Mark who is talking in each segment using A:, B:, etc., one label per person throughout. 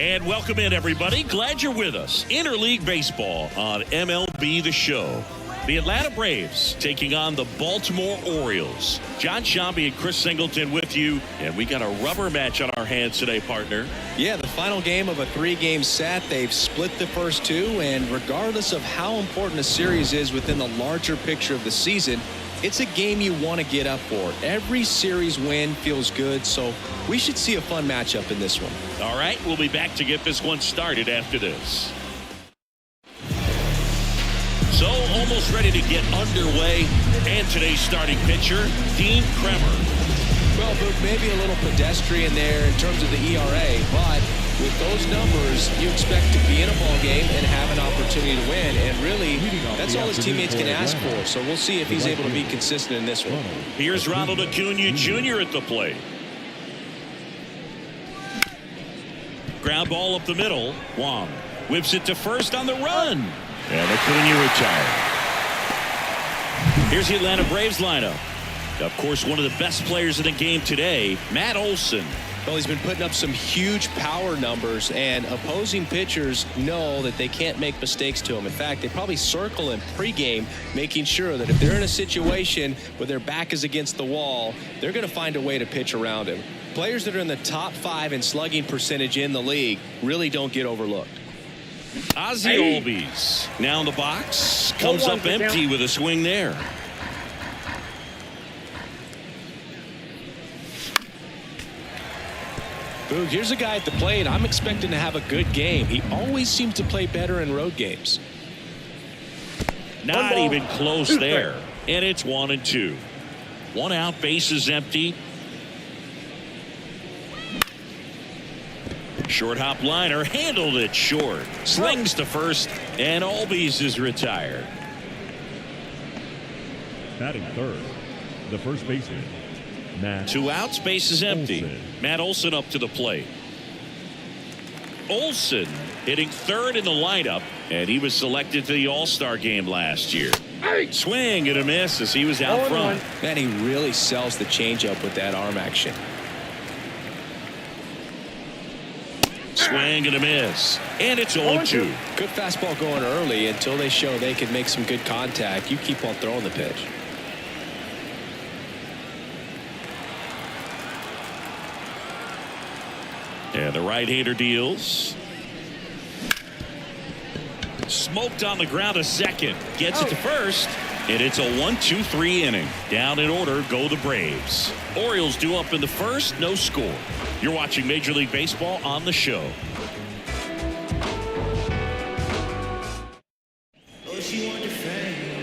A: And welcome in, everybody. Glad you're with us. Interleague Baseball on MLB The Show. The Atlanta Braves taking on the Baltimore Orioles. John Shambi and Chris Singleton with you. And we got a rubber match on our hands today, partner.
B: Yeah, the final game of a 3-game set. They've split the first two. And regardless of how important a series is within the larger picture of the season, it's a game you want to get up for. Every series win feels good, so we should see a fun matchup in this one.
A: All right, we'll be back to get this one started after this. So, almost ready to get underway. And today's starting pitcher, Dean Kremer.
B: Well, Boog, maybe a little pedestrian there in terms of the ERA, but with those numbers, you expect to be in a ball game and have an opportunity to win. And really, that's all his teammates can ask for. So we'll see if he's able to be consistent in this one.
A: Here's Ronald Acuna Jr. at the plate. Ground ball up the middle. Wong whips it to first on the run. And Acuna retired. Here's the Atlanta Braves lineup. Of course, one of the best players in the game today, Matt Olson.
B: Well, he's been putting up some huge power numbers, and opposing pitchers know that they can't make mistakes to him. In fact, they probably circle him pregame, making sure that if they're in a situation where their back is against the wall, they're going to find a way to pitch around him. Players that are in the top 5 in slugging percentage in the league really don't get overlooked.
A: Ozzie Albies now in the box, comes up empty with a swing there.
B: Boog, here's a guy at the plate I'm expecting to have a good game. He always seems to play better in road games.
A: Not even close there. And it's 1-2. 1 out, bases empty. Short hop liner, handled it short. Slings to first, and Albies is retired.
C: Batting third, the first baseman, Matt
A: 2 outs, bases empty.
C: Olson.
A: Matt Olson up to the plate. Olson hitting third in the lineup, and he was selected to the All-Star game last year. Swing and a miss as he was out front.
B: Man, he really sells the changeup with that arm action.
A: Swing and a miss. And it's 0-2.
B: Good fastball going early until they show they can make some good contact. You keep on throwing the pitch.
A: And the right-hander deals. Smoked on the ground to second. Gets it to first. And it's a 1-2-3 inning. Down in order go the Braves. Orioles due up in the first. No score. You're watching Major League Baseball on the show.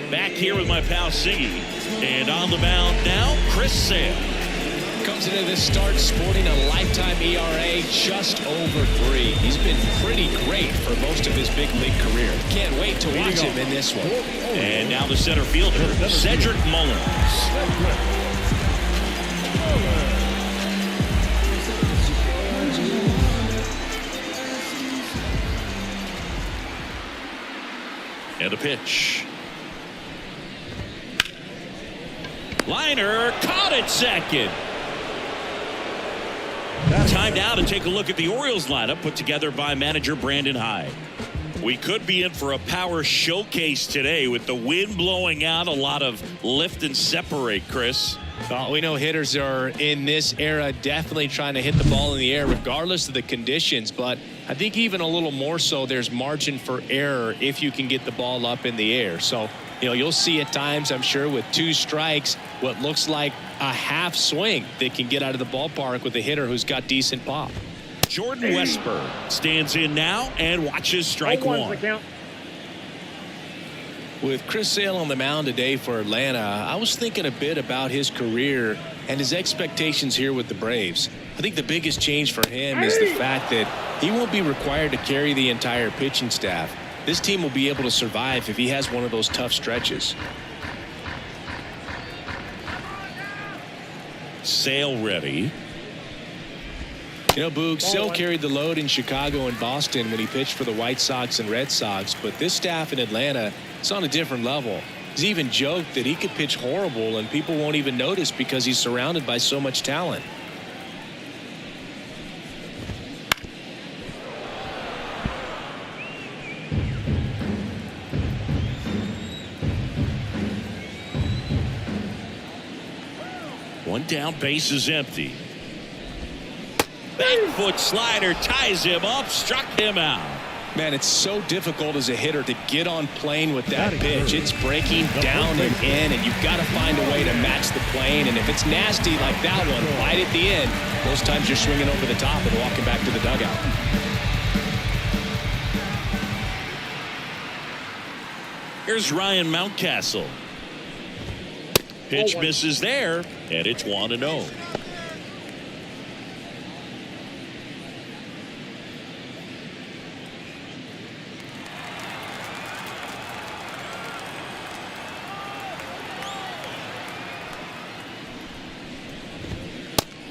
A: Back here with my pal Siggy. And on the mound now, Chris Sale.
B: Comes into this start sporting a lifetime ERA just over 3. He's been pretty great for most of his big league career. Can't wait to watch him in this one.
A: And now the center fielder, Cedric Mullins. And a pitch. Liner caught at second. Time now to take a look at the Orioles lineup put together by manager Brandon Hyde. We could be in for a power showcase today with the wind blowing out, a lot of lift and separate, Chris.
B: Well, we know hitters are in this era definitely trying to hit the ball in the air regardless of the conditions, but I think even a little more so there's margin for error if you can get the ball up in the air. So, you'll see at times, I'm sure, with 2 strikes, what looks like a half swing that can get out of the ballpark with a hitter who's got decent pop.
A: Jordan Westburg stands in now and watches strike 1.
B: With Chris Sale on the mound today for Atlanta, I was thinking a bit about his career and his expectations here with the Braves. I think the biggest change for him is the fact that he won't be required to carry the entire pitching staff. This team will be able to survive if he has one of those tough stretches.
A: Sale ready.
B: Boog, Sale carried the load in Chicago and Boston when he pitched for the White Sox and Red Sox, but this staff in Atlanta, it's on a different level. He's even joked that he could pitch horrible and people won't even notice because he's surrounded by so much talent.
A: One down, base is empty. Back foot slider ties him up, struck him out.
B: Man, it's so difficult as a hitter to get on plane with that pitch. It's breaking down and in, and you've got to find a way to match the plane. And if it's nasty like that one, right at the end, most times you're swinging over the top and walking back to the dugout.
A: Here's Ryan Mountcastle. Pitch misses there, and it's 1-0.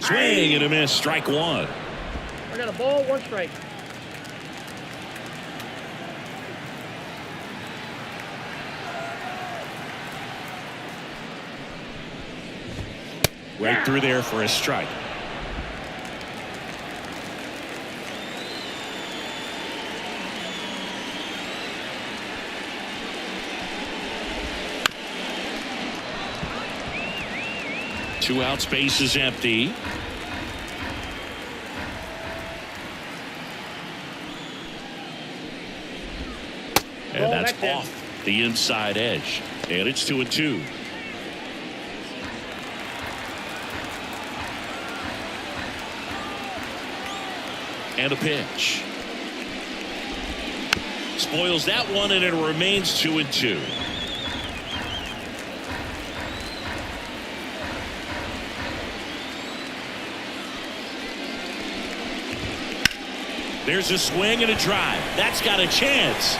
A: Swing and a miss, strike one.
D: I got a ball, 1 strike.
A: Right through there for a strike. Two out, space is empty. And that's off the inside edge. And it's 2-2. And a pitch. Spoils that one, and it remains 2-2. There's a swing and a drive. That's got a chance.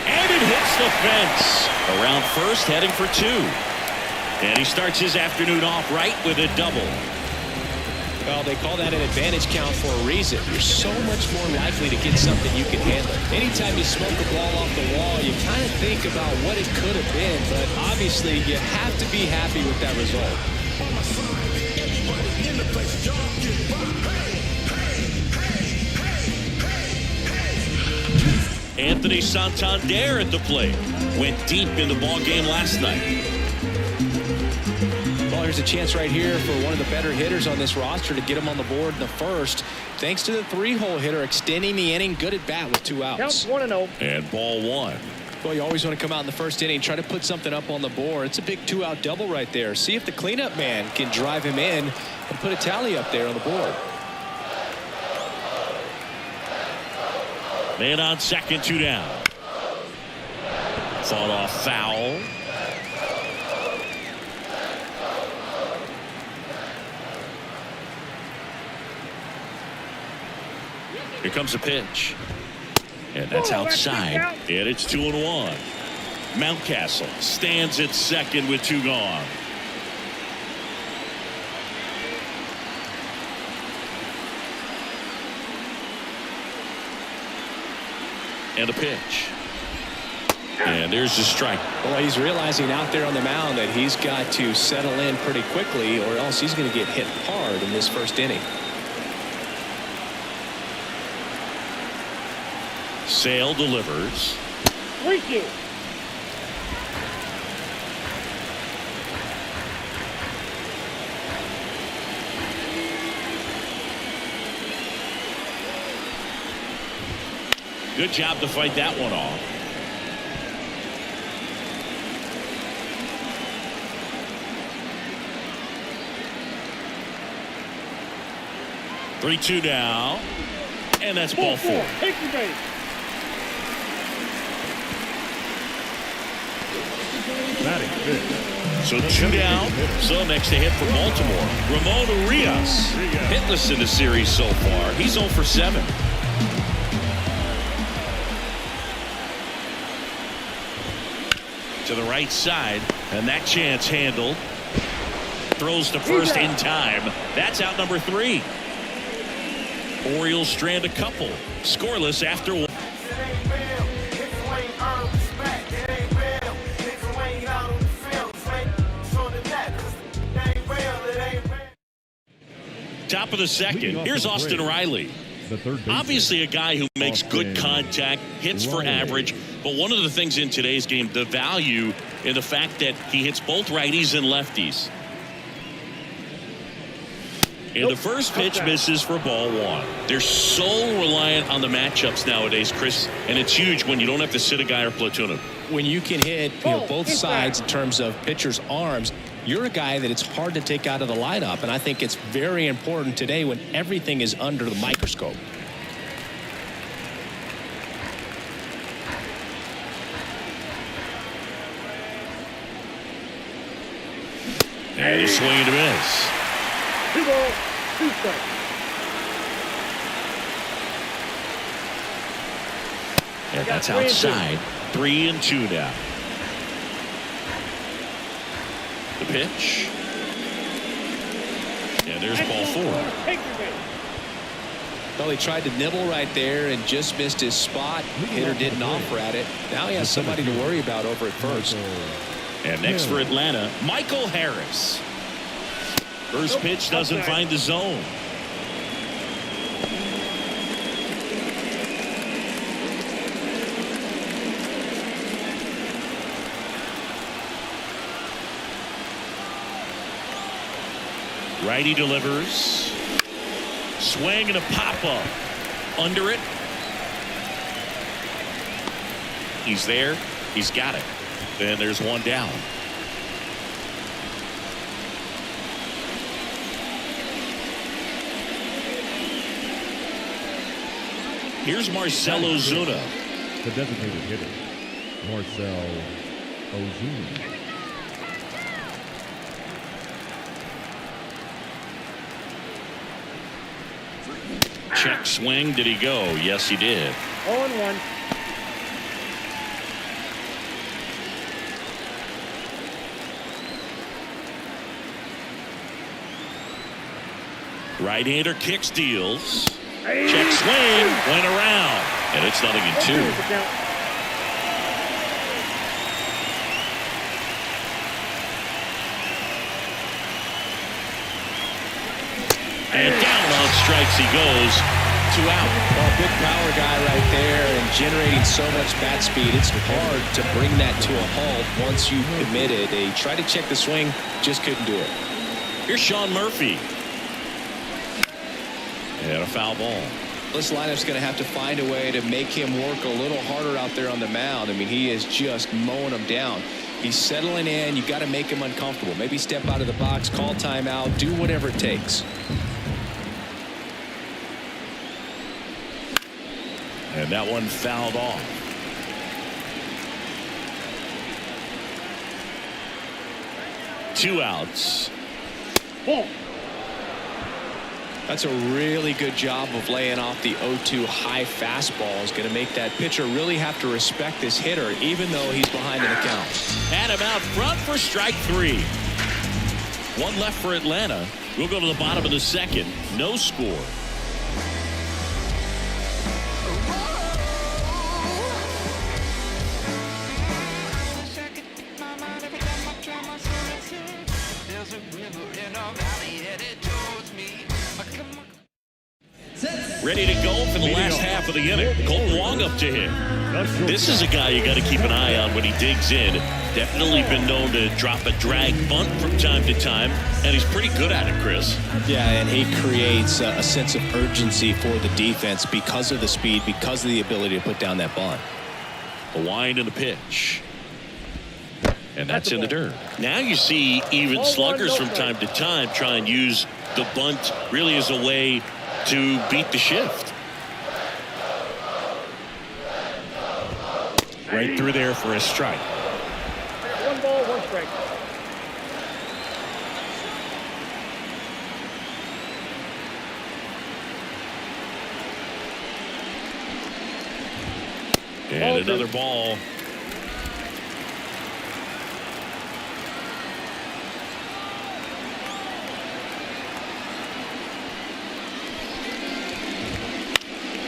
A: And it hits the fence. Around first, heading for 2. And he starts his afternoon off right with a double.
B: Well, they call that an advantage count for a reason. You're so much more likely to get something you can handle. Anytime you smoke a ball off the wall, you kind of think about what it could have been, but obviously you have to be happy with that result.
A: Anthony Santander at the plate. Went deep in the ball game last night.
B: Well, here's a chance right here for one of the better hitters on this roster to get him on the board in the first. Thanks to the 3-hole hitter extending the inning. Good at bat with 2 outs.
D: Counts 1-0.
A: And ball 1.
B: Well, you always want to come out in the first inning, try to put something up on the board. It's a big 2-out double right there. See if the cleanup man can drive him in and put a tally up there on the board.
A: Man on second, 2 down. Fought off foul. Here comes a pitch. And that's outside. And it's 2-1. Mountcastle stands at second with 2 gone. And a pitch. And there's the strike.
B: Well, he's realizing out there on the mound that he's got to settle in pretty quickly, or else he's going to get hit hard in this first inning.
A: Sale delivers.
D: Thank you.
A: Good job to fight that one off. Three-two now, and that's ball 4.
D: Take the base.
C: Batting fifth.
A: So 2 down. So next to hit for Baltimore, Ramon Urias. Hitless in the series so far. He's 0 for 7. To the right side, and that chance handled. Throws to first in time. That's out number 3. Orioles strand a couple. Scoreless after 1. Top of the second. Here's Austin Riley. Obviously a guy who makes good contact, hits for average, but one of the things in today's game, the value in the fact that he hits both righties and lefties. And the first pitch misses for ball one. They're so reliant on the matchups nowadays, Chris, and it's huge when you don't have to sit a guy or platoon him.
B: When you can hit both sides in terms of pitchers' arms, you're a guy that it's hard to take out of the lineup, and I think it's very important today when everything is under the microscope.
A: And a swing and a miss.
D: 2 balls, 2 strikes.
A: And that's outside. 3-2 now. The pitch. And there's ball 4.
B: Well, he tried to nibble right there and just missed his spot. Hitter didn't offer at it. Now he has somebody to worry about over at first.
A: And next for Atlanta, Michael Harris. First pitch doesn't find the zone. Righty delivers. Swing and a pop-up. Under it. He's there. He's got it. And there's one down. Here's Marcell Ozuna.
C: The designated hitter, Marcell Ozuna.
A: Check swing. Did he go? Yes, he did.
D: 0-1.
A: Right-hander kicks, deals. Check swing. Went around. And it's 0-2. And down on strikes he goes. 2 out.
B: Well, big power guy right there and generating so much bat speed. It's hard to bring that to a halt once you've committed. They tried to check the swing, just couldn't do it.
A: Here's Sean Murphy. And a foul ball.
B: This lineup's going to have to find a way to make him work a little harder out there on the mound. I mean, he is just mowing them down. He's settling in. You got to make him uncomfortable. Maybe step out of the box, call timeout, do whatever it takes.
A: And that one fouled off. Two outs.
D: Ball.
B: That's a really good job of laying off the 0-2 high fastball. Is going to make that pitcher really have to respect this hitter, even though he's behind in the count.
A: Had him out front for strike 3. One left for Atlanta. We'll go to the bottom of the second. No score. Ready to go for the last half of the inning. Colton Wong up to hit. This is a guy you got to keep an eye on when he digs in. Definitely been known to drop a drag bunt from time to time, and he's pretty good at it, Chris.
B: Yeah, and he creates a sense of urgency for the defense because of the speed, because of the ability to put down that bunt.
A: A wind and a pitch. And that's in the dirt. Now you see even sluggers from time to time try and use the bunt really as a way to beat the shift. Right through there for a strike.
D: 1 ball, 1 strike.
A: And another ball.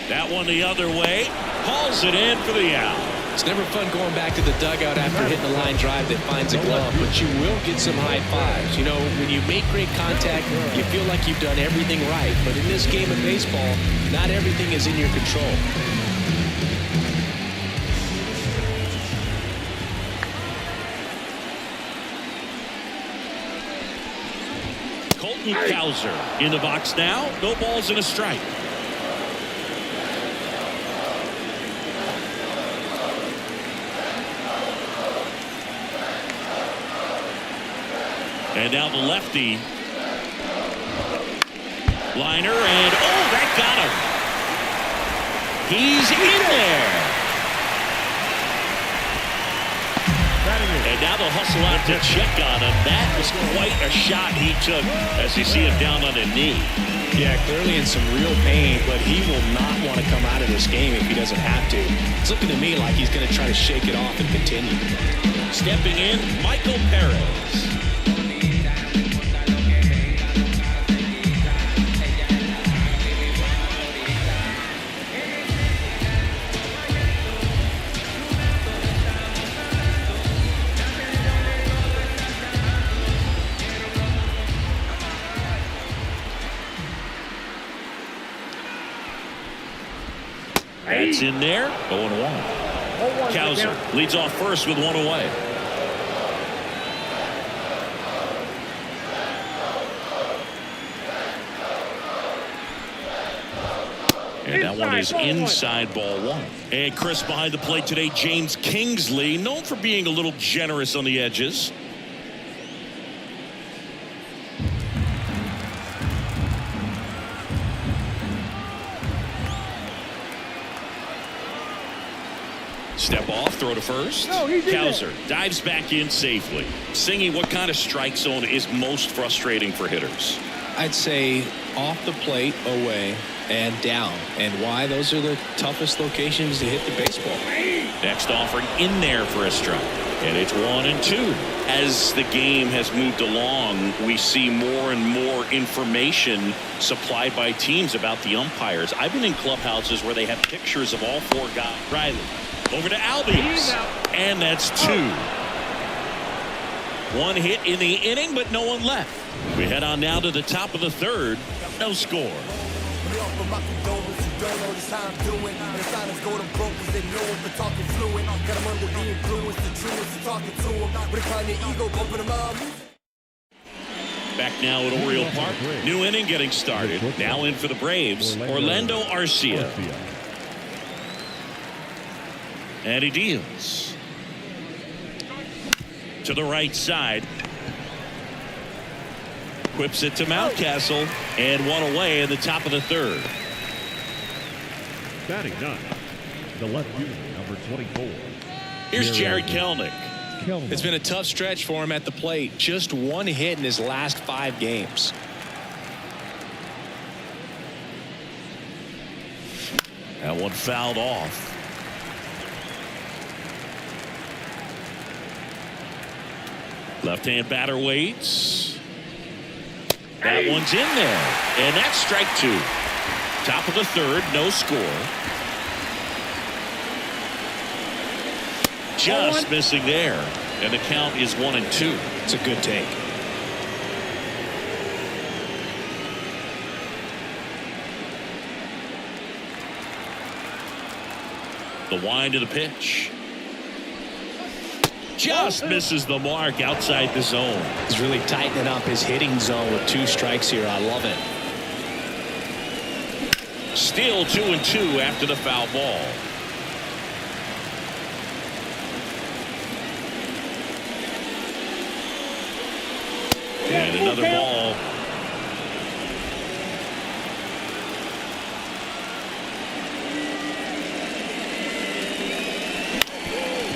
A: That one the other way. Hauls it in for the out.
B: It's never fun going back to the dugout after hitting a line drive that finds a glove, but you will get some high fives. You know, when you make great contact, you feel like you've done everything right. But in this game of baseball, not everything is in your control.
A: Colton Cowser in the box now. No balls and a strike. And now the lefty. Liner, and oh, that got him. He's in there. And now they'll hustle out to check on him. That was quite a shot he took as you see him down on a knee.
B: Yeah, clearly in some real pain, but he will not want to come out of this game if he doesn't have to. It's looking to me like he's going to try to shake it off and continue.
A: Stepping in, Michael Perez. That's in there. 0-1. Cowser leads off first with one away. And that one is inside, ball one. And Chris behind the plate today, James Kingsley, known for being a little generous on the edges. Step off, throw to first. Cowser dives back in safely. Singy, what kind of strike zone is most frustrating for hitters?
B: I'd say off the plate, away, and down. And why? Those are the toughest locations to hit the baseball.
A: Next offering in there for a strike. And it's 1-2. As the game has moved along, we see more and more information supplied by teams about the umpires. I've been in clubhouses where they have pictures of all four guys. Riley. Over to Albies, and that's two. One hit in the inning, but no one left. We head on now to the top of the third. No score. Back now at Oriole Park. New inning getting started. Now in for the Braves, Orlando Arcia. And he deals to the right side. Whips it to Mountcastle, and one away in the top of the third.
C: Batting ninth, the left fielder, number 24.
A: Here's Jared Kelenic.
B: It's been a tough stretch for him at the plate. Just one hit in his last 5 games.
A: That one fouled off. Left-hand batter waits. That one's in there. And that's strike two. Top of the third, no score. Just missing there. And the count is 1-2.
B: It's a good take.
A: The wind of the pitch. Just misses the mark outside the zone.
B: He's really tightening up his hitting zone with 2 strikes here. I love it.
A: Still 2-2 after the foul ball. And another ball.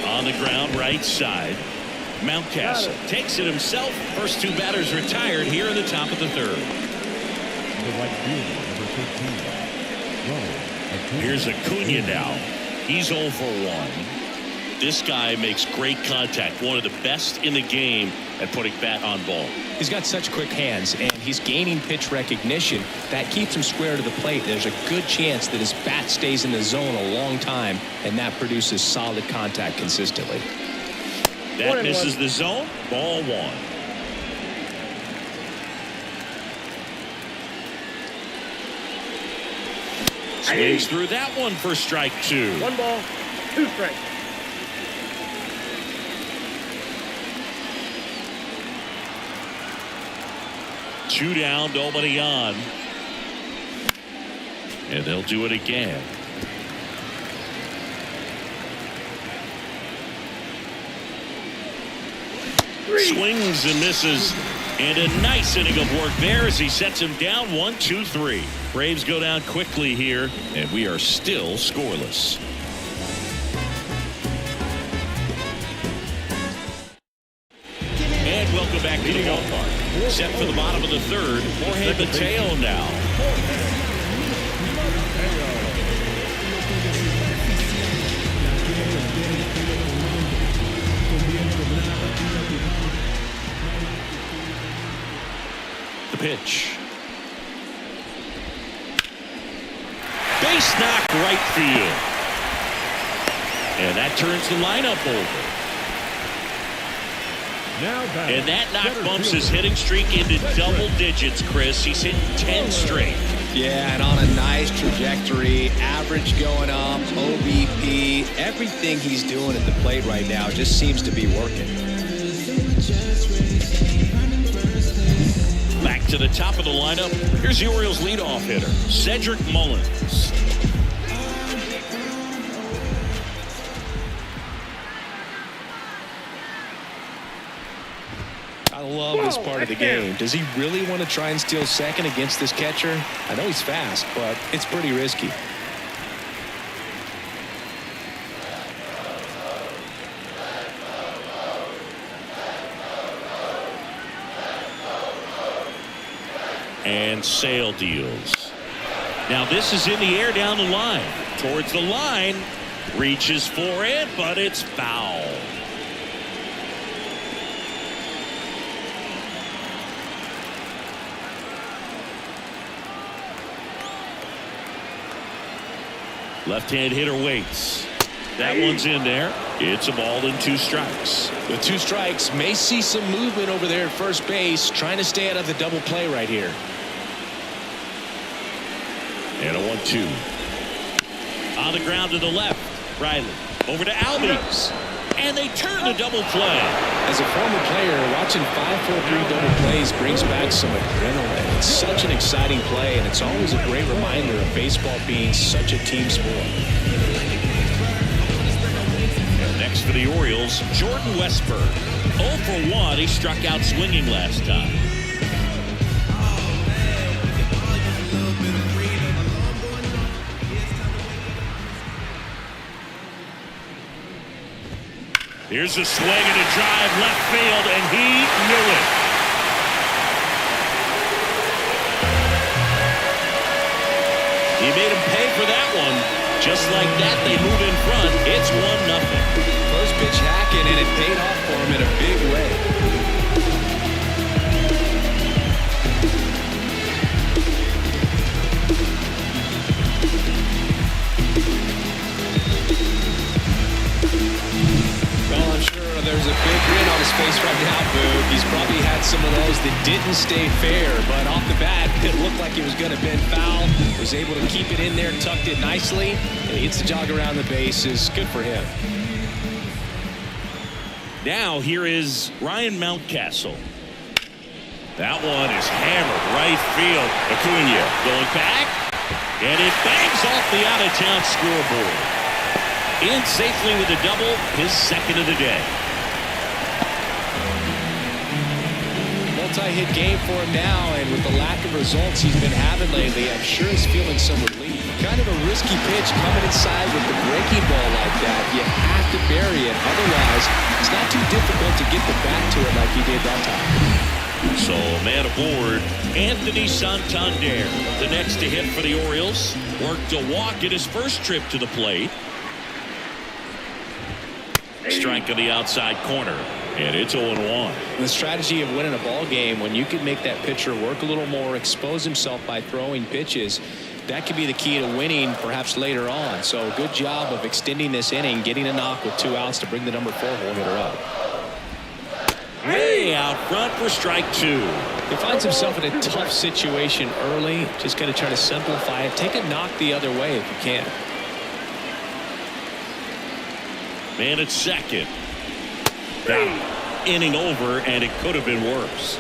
A: On the ground, right side. Mountcastle takes it himself. First 2 batters retired here in the top of the third.
C: The right fielder, number 15.
A: Here's Acuna now. He's 0 for 1. This guy makes great contact. One of the best in the game at putting bat on ball.
B: He's got such quick hands, and he's gaining pitch recognition. That keeps him square to the plate. There's a good chance that his bat stays in the zone a long time, and that produces solid contact consistently.
A: That misses the zone. Ball 1. Swings through that one for strike 2.
D: 1 ball, 2 strikes.
A: 2 down, nobody on. And they'll do it again. Swings and misses. And a nice inning of work there as he sets him down 1-2-3. Braves go down quickly here, and we are still scoreless. And welcome back to the ballpark. Set for the bottom of the third. Jorge Mateo now. The pitch. Base knock right field. And that turns the lineup over. And that knock bumps his hitting streak into double digits, Chris. He's hit 10 straight.
B: Yeah, and on a nice trajectory. Average going up, OBP. Everything he's doing at the plate right now just seems to be working.
A: Back to the top of the lineup. Here's the Orioles leadoff hitter, Cedric Mullins.
B: I love this part of the game. Does he really want to try and steal second against this catcher? I know he's fast, but it's pretty risky.
A: And Sale deals. Now this is in the air down the line. Towards the line. Reaches for it, but it's foul. Left-hand hitter waits. That one's in there. It's a ball and 2 strikes.
B: With 2 strikes, may see some movement over there at first base, trying to stay out of the double play right here.
A: And a 1-2. On the ground to the left. Riley over to Albies. And they turn the double play.
B: As a former player, watching 5-4-3 double plays brings back some adrenaline. It's such an exciting play, and it's always a great reminder of baseball being such a team sport.
A: And next for the Orioles, Jordan Westburg. 0 for 1. He struck out swinging last time. Here's a swing and a drive left field, and he knew it. He made him pay for that one. Just like that, they move in front. It's 1-0.
B: First pitch hacking, and it paid off for him in a big way. There's a big grin on his face right now, Boog. He's probably had some of those that didn't stay fair, but off the bat, it looked like it was going to bend foul. Was able to keep it in there, tucked it nicely, and he hits the jog around the bases. Good for him.
A: Now here is Ryan Mountcastle. That one is hammered right field. Acuna going back, and it bangs off the out-of-town scoreboard. In safely with a double, his second of the day.
B: Multi-hit game for him now, and with the lack of results he's been having lately, I'm sure he's feeling some relief. Kind of a risky pitch coming inside with the breaking ball like that. You have to bury it. Otherwise, it's not too difficult to get the bat to it like he did that time.
A: So, man aboard, Anthony Santander. The next to hit for the Orioles. Worked a walk at his first trip to the plate. Strike on the outside corner, and it's 0-1.
B: The strategy of winning a ball game, when you can make that pitcher work a little more, expose himself by throwing pitches, that could be the key to winning perhaps later on. So good job of extending this inning, getting a knock with 2 outs to bring the number 4 hole hitter up.
A: Way out front for strike 2.
B: He finds himself in a tough situation early. Just going to try to simplify it. Take a knock the other way if you can.
A: Man at second. Down. Inning over, and it could have been worse.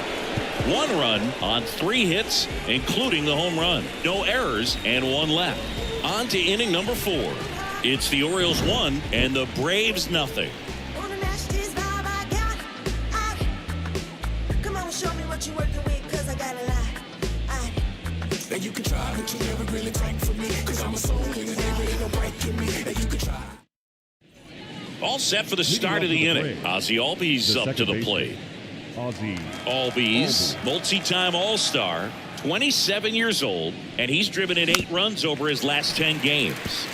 A: 1 run on 3 hits, including the home run. No errors and 1 left. On to inning number 4. It's the Orioles 1 and the Braves nothing.
E: You can try, but you never really talk for me. Cause I'm a soul and it ain't really no right to me. And you can try.
A: All set for the start of the inning. Ozzie Albies up to the plate. Albies, multi-time All-Star, 27 years old, and he's driven in 8 runs over his last 10 games.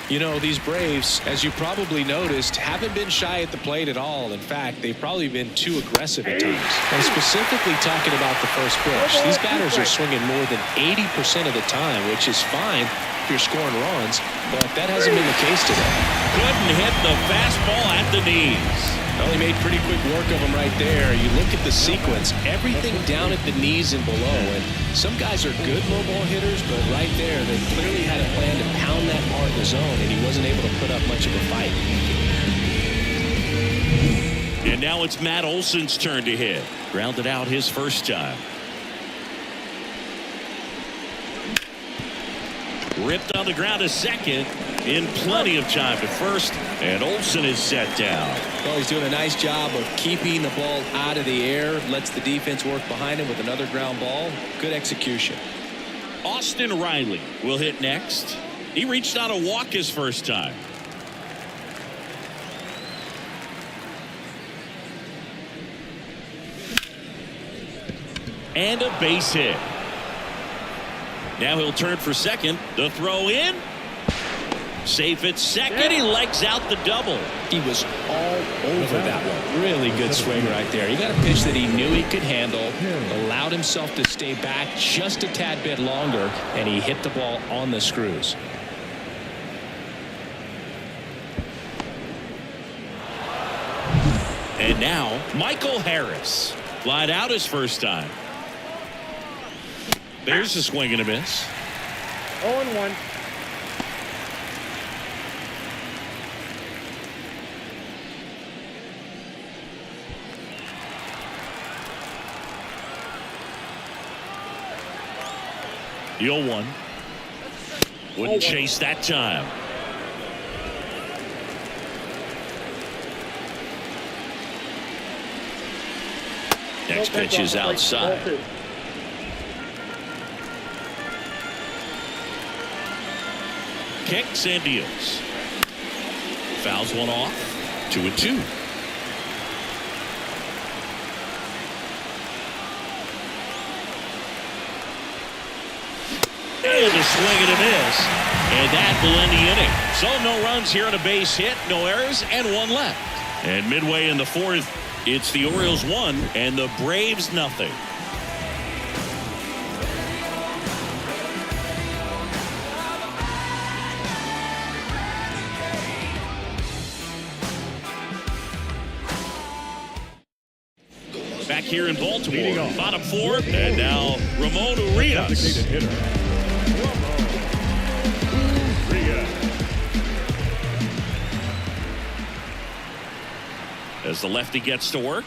B: You know, these Braves, as you probably noticed, haven't been shy at the plate at all. In fact, they've probably been too aggressive at times. And specifically talking about the first pitch, these batters are swinging more than 80% of the time, which is fine if you're scoring runs, but that hasn't been the case today.
A: Couldn't hit the fastball at the knees.
B: Well, he made pretty quick work of him right there. You look at the sequence, everything down at the knees and below. And some guys are good low ball hitters, but right there, they clearly had a plan to pound that part in the zone, and he wasn't able to put up much of a fight.
A: And now it's Matt Olson's turn to hit. Grounded out his first time. Ripped on the ground to second. In plenty of time to first, and Olson is set down.
B: Well, he's doing a nice job of keeping the ball out of the air, lets the defense work behind him with another ground ball. Good execution.
A: Austin Riley will hit next. He reached out a walk his first time. And a base hit. Now he'll turn for second. The throw in. Safe at second. He legs out the double.
B: He was all over that one. Really good swing right there. He got a pitch that he knew he could handle, allowed himself to stay back just a tad bit longer, and he hit the ball on the screws.
A: And now Michael Harris. Flied out his first time. There's a swing and a miss.
D: 0-1.
A: The 0-1. Wouldn't chase that time. Next pitch is outside. Kicks and deals. Fouls one off. 2-2. And a swing and a miss. And that will end the inning. So no runs here on a base hit, no errors, and 1 left. And midway in the 4th, it's the Orioles 1 and the Braves nothing. Back here in Baltimore, bottom 4th, and now Ramon Urias. As the lefty gets to work.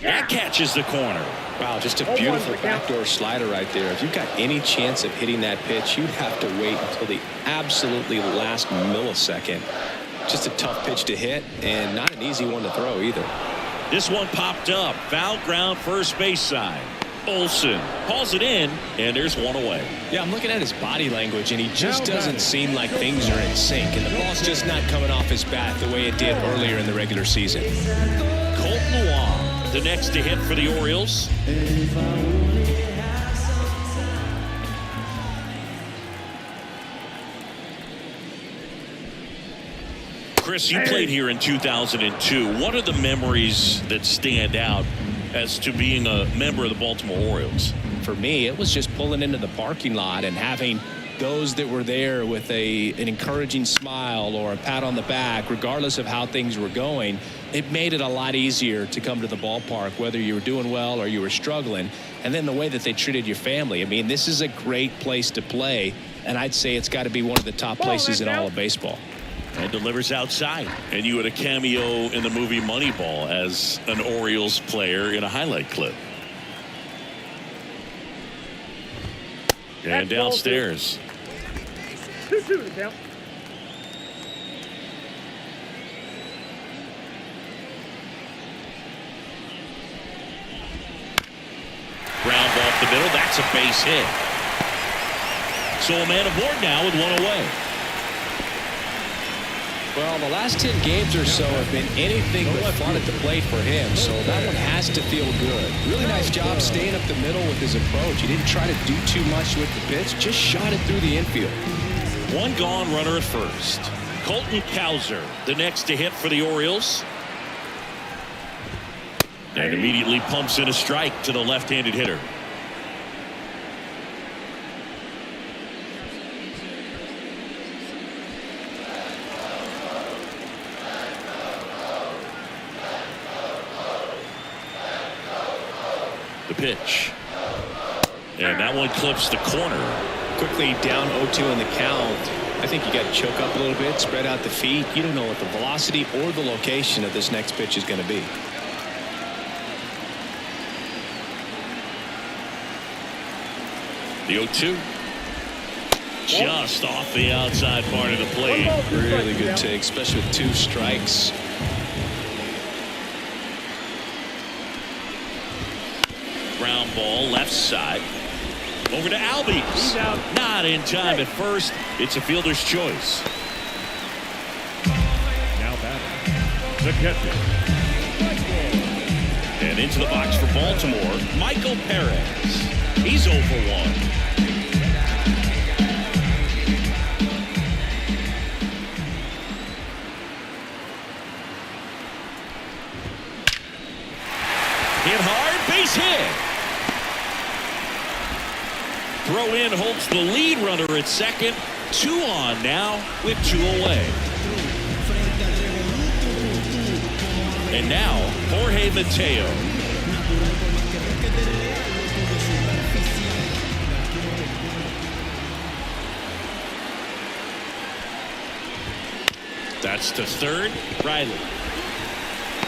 A: That catches the corner.
B: Wow, just a beautiful backdoor slider right there. If you've got any chance of hitting that pitch, you'd have to wait until the absolutely last millisecond. Just a tough pitch to hit, and not an easy one to throw either.
A: This one popped up. Foul ground first base side. Olson hauls it in, and there's one away.
B: Yeah, I'm looking at his body language, and he just doesn't seem like things are in sync, and the ball's just not coming off his bat the way it did earlier in the regular season.
A: Colt Noir, the next to hit for the Orioles. Chris, you played here in 2002. What are the memories that stand out as to being a member of the Baltimore Orioles?
B: For me, it was just pulling into the parking lot and having those that were there with an encouraging smile or a pat on the back, regardless of how things were going. It made it a lot easier to come to the ballpark, whether you were doing well or you were struggling. And then the way that they treated your family. I mean, this is a great place to play, and I'd say it's got to be one of the top places in all of baseball.
A: And delivers outside. And you had a cameo in the movie Moneyball as an Orioles player in a highlight clip. And downstairs.
D: 2-2 to count.
A: Ground ball up the middle. That's a base hit. So a man aboard now with one away.
B: Well, the last 10 games or so have been anything but fun at the plate for him, so that one has to feel good. Really nice job staying up the middle with his approach. He didn't try to do too much with the pitch, just shot it through the infield.
A: One gone runner at first. Colton Cowser, the next to hit for the Orioles. And immediately pumps in a strike to the left-handed hitter. The pitch. And that one clips the corner.
B: Quickly down 0-2 in the count. I think you got to choke up a little bit, spread out the feet. You don't know what the velocity or the location of this next pitch is going to be.
A: The 0-2. Just off the outside part of the plate.
B: Really good take, especially with 2 strikes.
A: Ground ball left side. Over to Albies. Not in time at first. It's a fielder's choice.
C: Now batting, the catcher.
A: And into the box for Baltimore, Michael Perez. He's 0 for 1. Hit hard, base hit. Throw in holds the lead runner at second. 2 on now with 2 away. And now Jorge Mateo. That's to third. Riley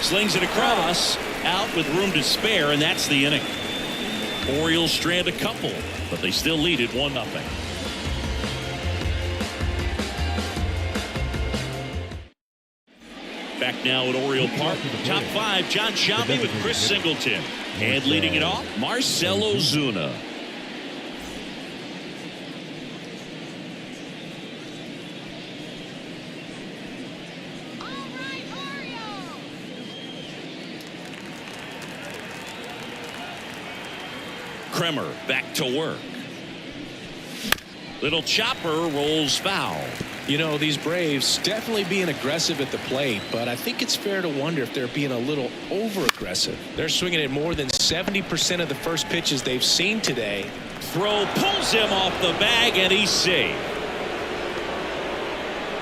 A: slings it across, out with room to spare, and that's the inning. Orioles strand a couple, but they still lead it 1-0. Back now at Oriole Park. Top 5, John Sciambi with Chris Singleton. And leading it off, Marcell Ozuna. Kremer back to work. Little chopper rolls foul.
B: You know, these Braves definitely being aggressive at the plate, but I think it's fair to wonder if they're being a little over-aggressive. They're swinging at more than 70% of the first pitches they've seen today.
A: Throw pulls him off the bag, and he's safe.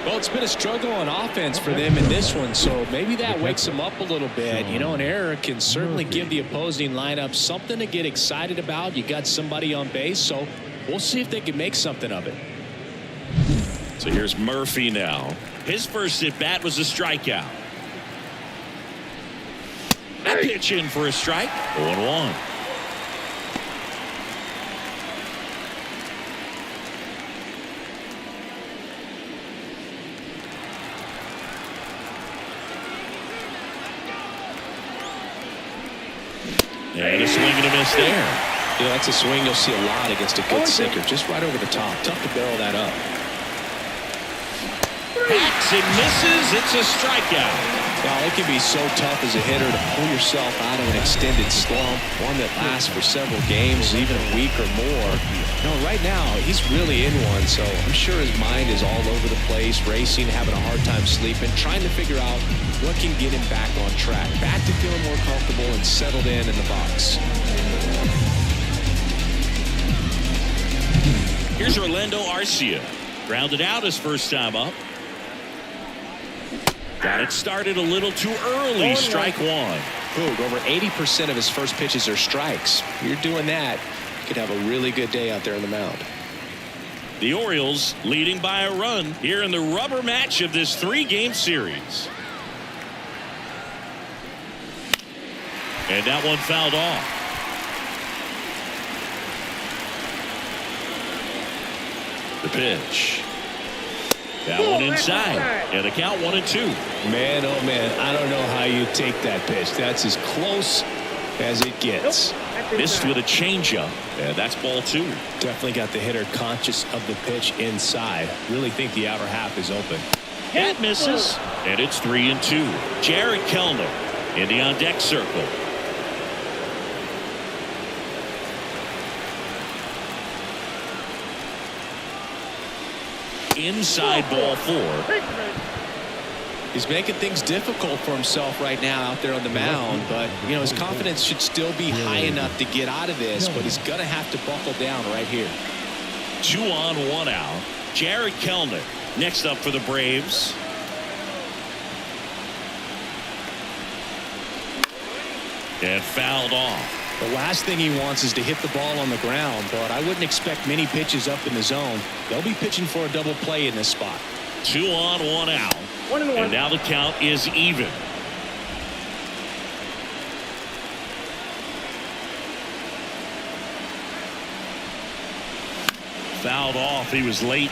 B: Well, it's been a struggle on offense for them in this one, so maybe that wakes them up a little bit. You know, an error can certainly give the opposing lineup something to get excited about. You got somebody on base, so we'll see if they can make something of it.
A: So here's Murphy now. His first at bat was a strikeout. That pitch in for a strike. 0-1. And a swing and a miss there.
B: You know, that's a swing you'll see a lot against a good sinker. Just right over the top. Tough to barrel that up.
A: Hacks and misses. It's a strikeout.
B: Well, it can be so tough as a hitter to pull yourself out of an extended slump, one that lasts for several games, even a week or more. You know, right now, he's really in one, so I'm sure his mind is all over the place, racing, having a hard time sleeping, trying to figure out what can get him back on track, back to feeling more comfortable and settled in the box.
A: Here's Orlando Arcia. Grounded out his first time up. Got it started a little too early. Strike 1.
B: Boog, over 80% of his first pitches are strikes. You're doing that, you could have a really good day out there on the mound.
A: The Orioles leading by a run here in the rubber match of this 3-game series. And that one fouled off. The pitch. That one inside. And the count 1-2.
B: Man, oh man, I don't know how you take that pitch. That's as close as it gets.
A: Missed with a changeup. And that's ball 2.
B: Definitely got the hitter conscious of the pitch inside. Really think the outer half is open.
A: That misses. And it's 3-2. Jared Kellner in the on-deck circle. Inside ball 4.
B: He's making things difficult for himself right now out there on the mound, but you know his confidence should still be high enough to get out of this, but he's gonna have to buckle down right here.
A: 2 on, 1 out. Jared Kellner next up for the Braves. And fouled off.
B: The last thing he wants is to hit the ball on the ground, but I wouldn't expect many pitches up in the zone. They'll be pitching for a double play in this spot.
A: 2 on, 1 out.
D: 1-1.
A: And now the count is even. Fouled off. He was late.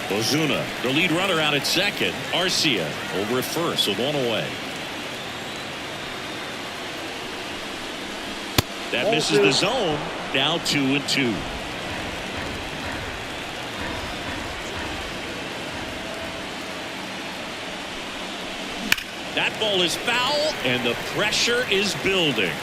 A: Ozuna, the lead runner, out at second. Arcia over at first with 1 away. That misses the zone. Now 2-2. That ball is foul, and the pressure is building.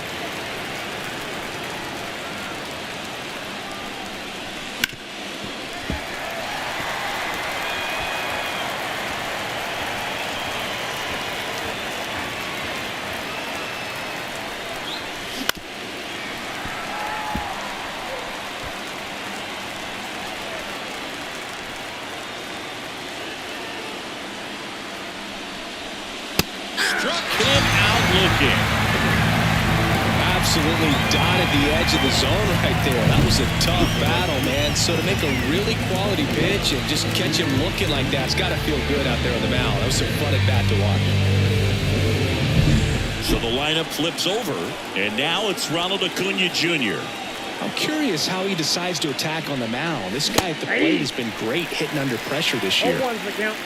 B: Absolutely dotted the edge of the zone right there. That was a tough battle, man. So to make a really quality pitch and just catch him looking like that, it's got to feel good out there on the mound. That was some fun at bat to watch.
A: So the lineup flips over, and now it's Ronald Acuna Jr.
B: I'm curious how he decides to attack on the mound. This guy at the plate has been great hitting under pressure this year.
D: 0-1's the count.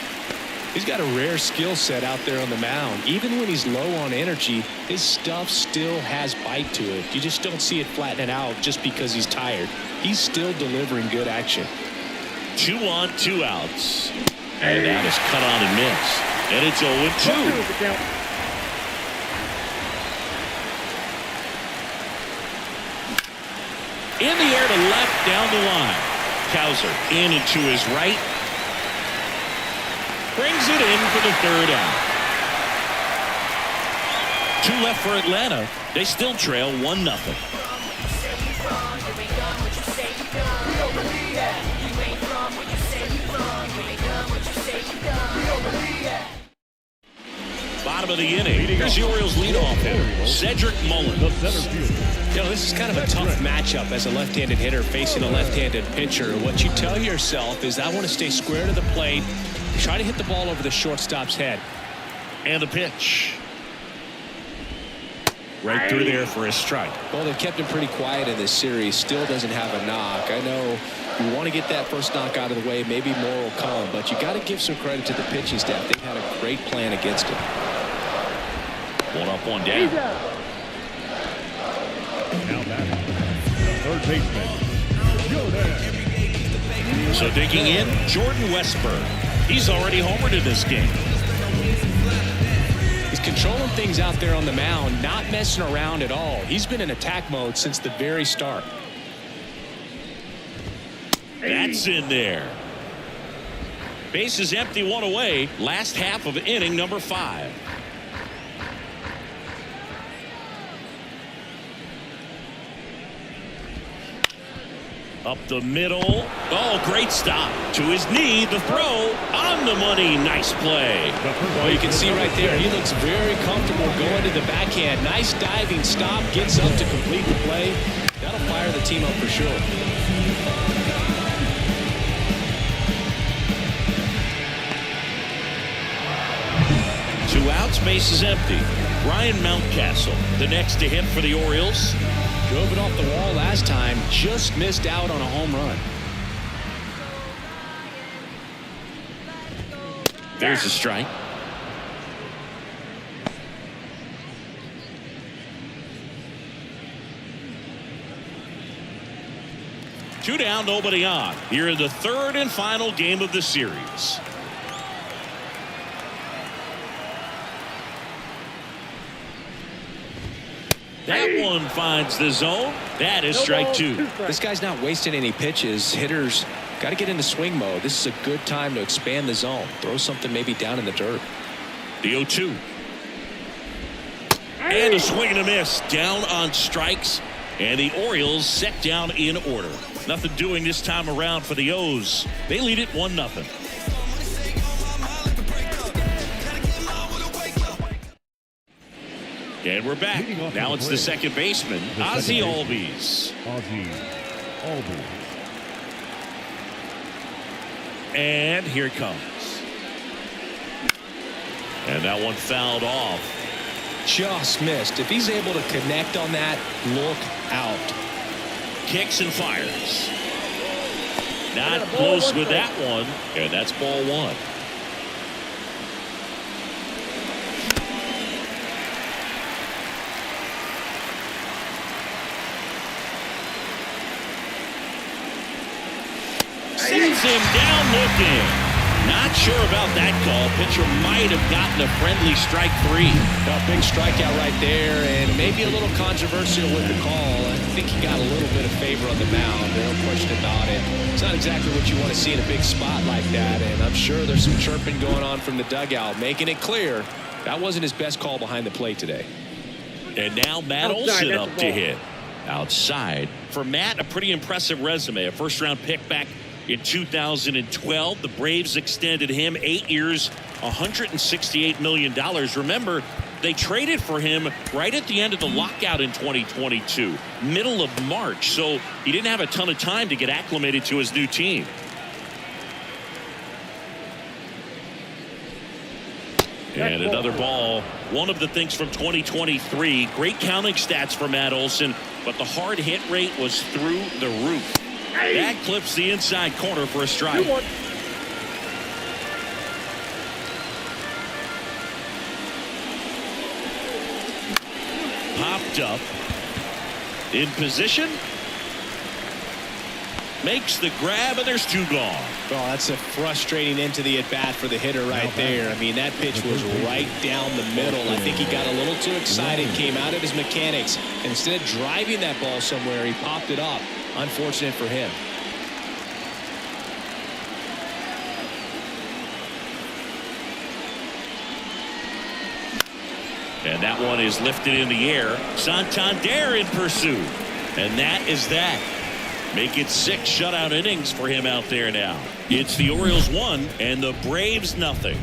B: He's got a rare skill set out there on the mound. Even when he's low on energy, his stuff still has bite to it. You just don't see it flattening out just because he's tired. He's still delivering good action.
A: 2 on, 2 outs. And that is cut on and missed. And it's 0-2.
D: 1-2's the count.
A: In the air to left, down the line. Cowser in and to his right. Brings it in for the 3rd out. 2 left for Atlanta. They still trail 1-0. Bottom of the inning. Here's the Orioles leadoff hitter, Cedric Mullins.
B: You know, this is kind of a tough matchup as a left-handed hitter facing a left-handed pitcher. What you tell yourself is I want to stay square to the plate, try to hit the ball over the shortstop's head.
A: And the pitch. Right through there for a strike.
B: Well, they've kept him pretty quiet in this series. Still doesn't have a knock. I know you want to get that first knock out of the way. Maybe more will come, but you got to give some credit to the pitching staff. They've had a great plan against him.
A: 1 up, 1 down.
C: Now batting, the third baseman, Jordan.
A: So digging in, Jordan Westburg. He's already homered in this game.
B: He's controlling things out there on the mound, not messing around at all. He's been in attack mode since the very start.
A: That's in there. Base is empty, 1 away. Last half of inning number 5. Up the middle. Oh, great stop. To his knee, the throw on the money. Nice play.
B: Well, you can see right there, he looks very comfortable going to the backhand. Nice diving stop, gets up to complete the play. That'll fire the team up for sure.
A: Two outs, base is empty. Ryan Mountcastle, the next to hit for the Orioles.
B: Drove it off the wall last time, just missed out on a home run.
A: There's a strike. Two down, nobody on. Here in the third and final game of the series. That one finds the zone. That is strike two.
B: This guy's not wasting any pitches. Hitters got to get into swing mode. This is a good time to expand the zone. Throw something maybe down in the dirt.
A: The 0-2. And a swing and a miss. Down on strikes. And the Orioles set down in order. Nothing doing this time around for the O's. They lead it 1-0. And we're back. Now it's the second baseman, Ozzie Albies. And here it comes. And that one fouled off.
B: Just missed. If he's able to connect on that, look out.
A: Kicks and fires. Not close with that one. And that's ball one. Sends him down looking. Not sure about that call. Pitcher might have gotten a friendly strike three.
B: A big strikeout right there, and maybe a little controversial with the call. I think he got a little bit of favor on the mound. No question about it. It's not exactly what you want to see in a big spot like that, and I'm sure there's some chirping going on from the dugout, making it clear that wasn't his best call behind the plate today.
A: And now Matt Olson up to hit. Outside. For Matt, a pretty impressive resume. A first-round pick back in 2012. The Braves extended him 8 years, $168 million. Remember, they traded for him right at the end of the lockout in 2022, middle of March. So he didn't have a ton of time to get acclimated to his new team. And another ball. One of the things from 2023, great counting stats for Matt Olson, but the hard hit rate was through the roof. That clips the inside corner for a strike. Popped up. In position. Makes the grab, and there's two gone.
B: Oh, that's a frustrating end to the at-bat for the hitter right there. I mean, that pitch was right down the middle. I think he got a little too excited, came out of his mechanics. And instead of driving that ball somewhere, he popped it up. Unfortunate for him.
A: And that one is lifted in the air. Santander in pursuit. And that is that. Make it 6 shutout innings for him out there now. It's the Orioles 1 and the Braves nothing.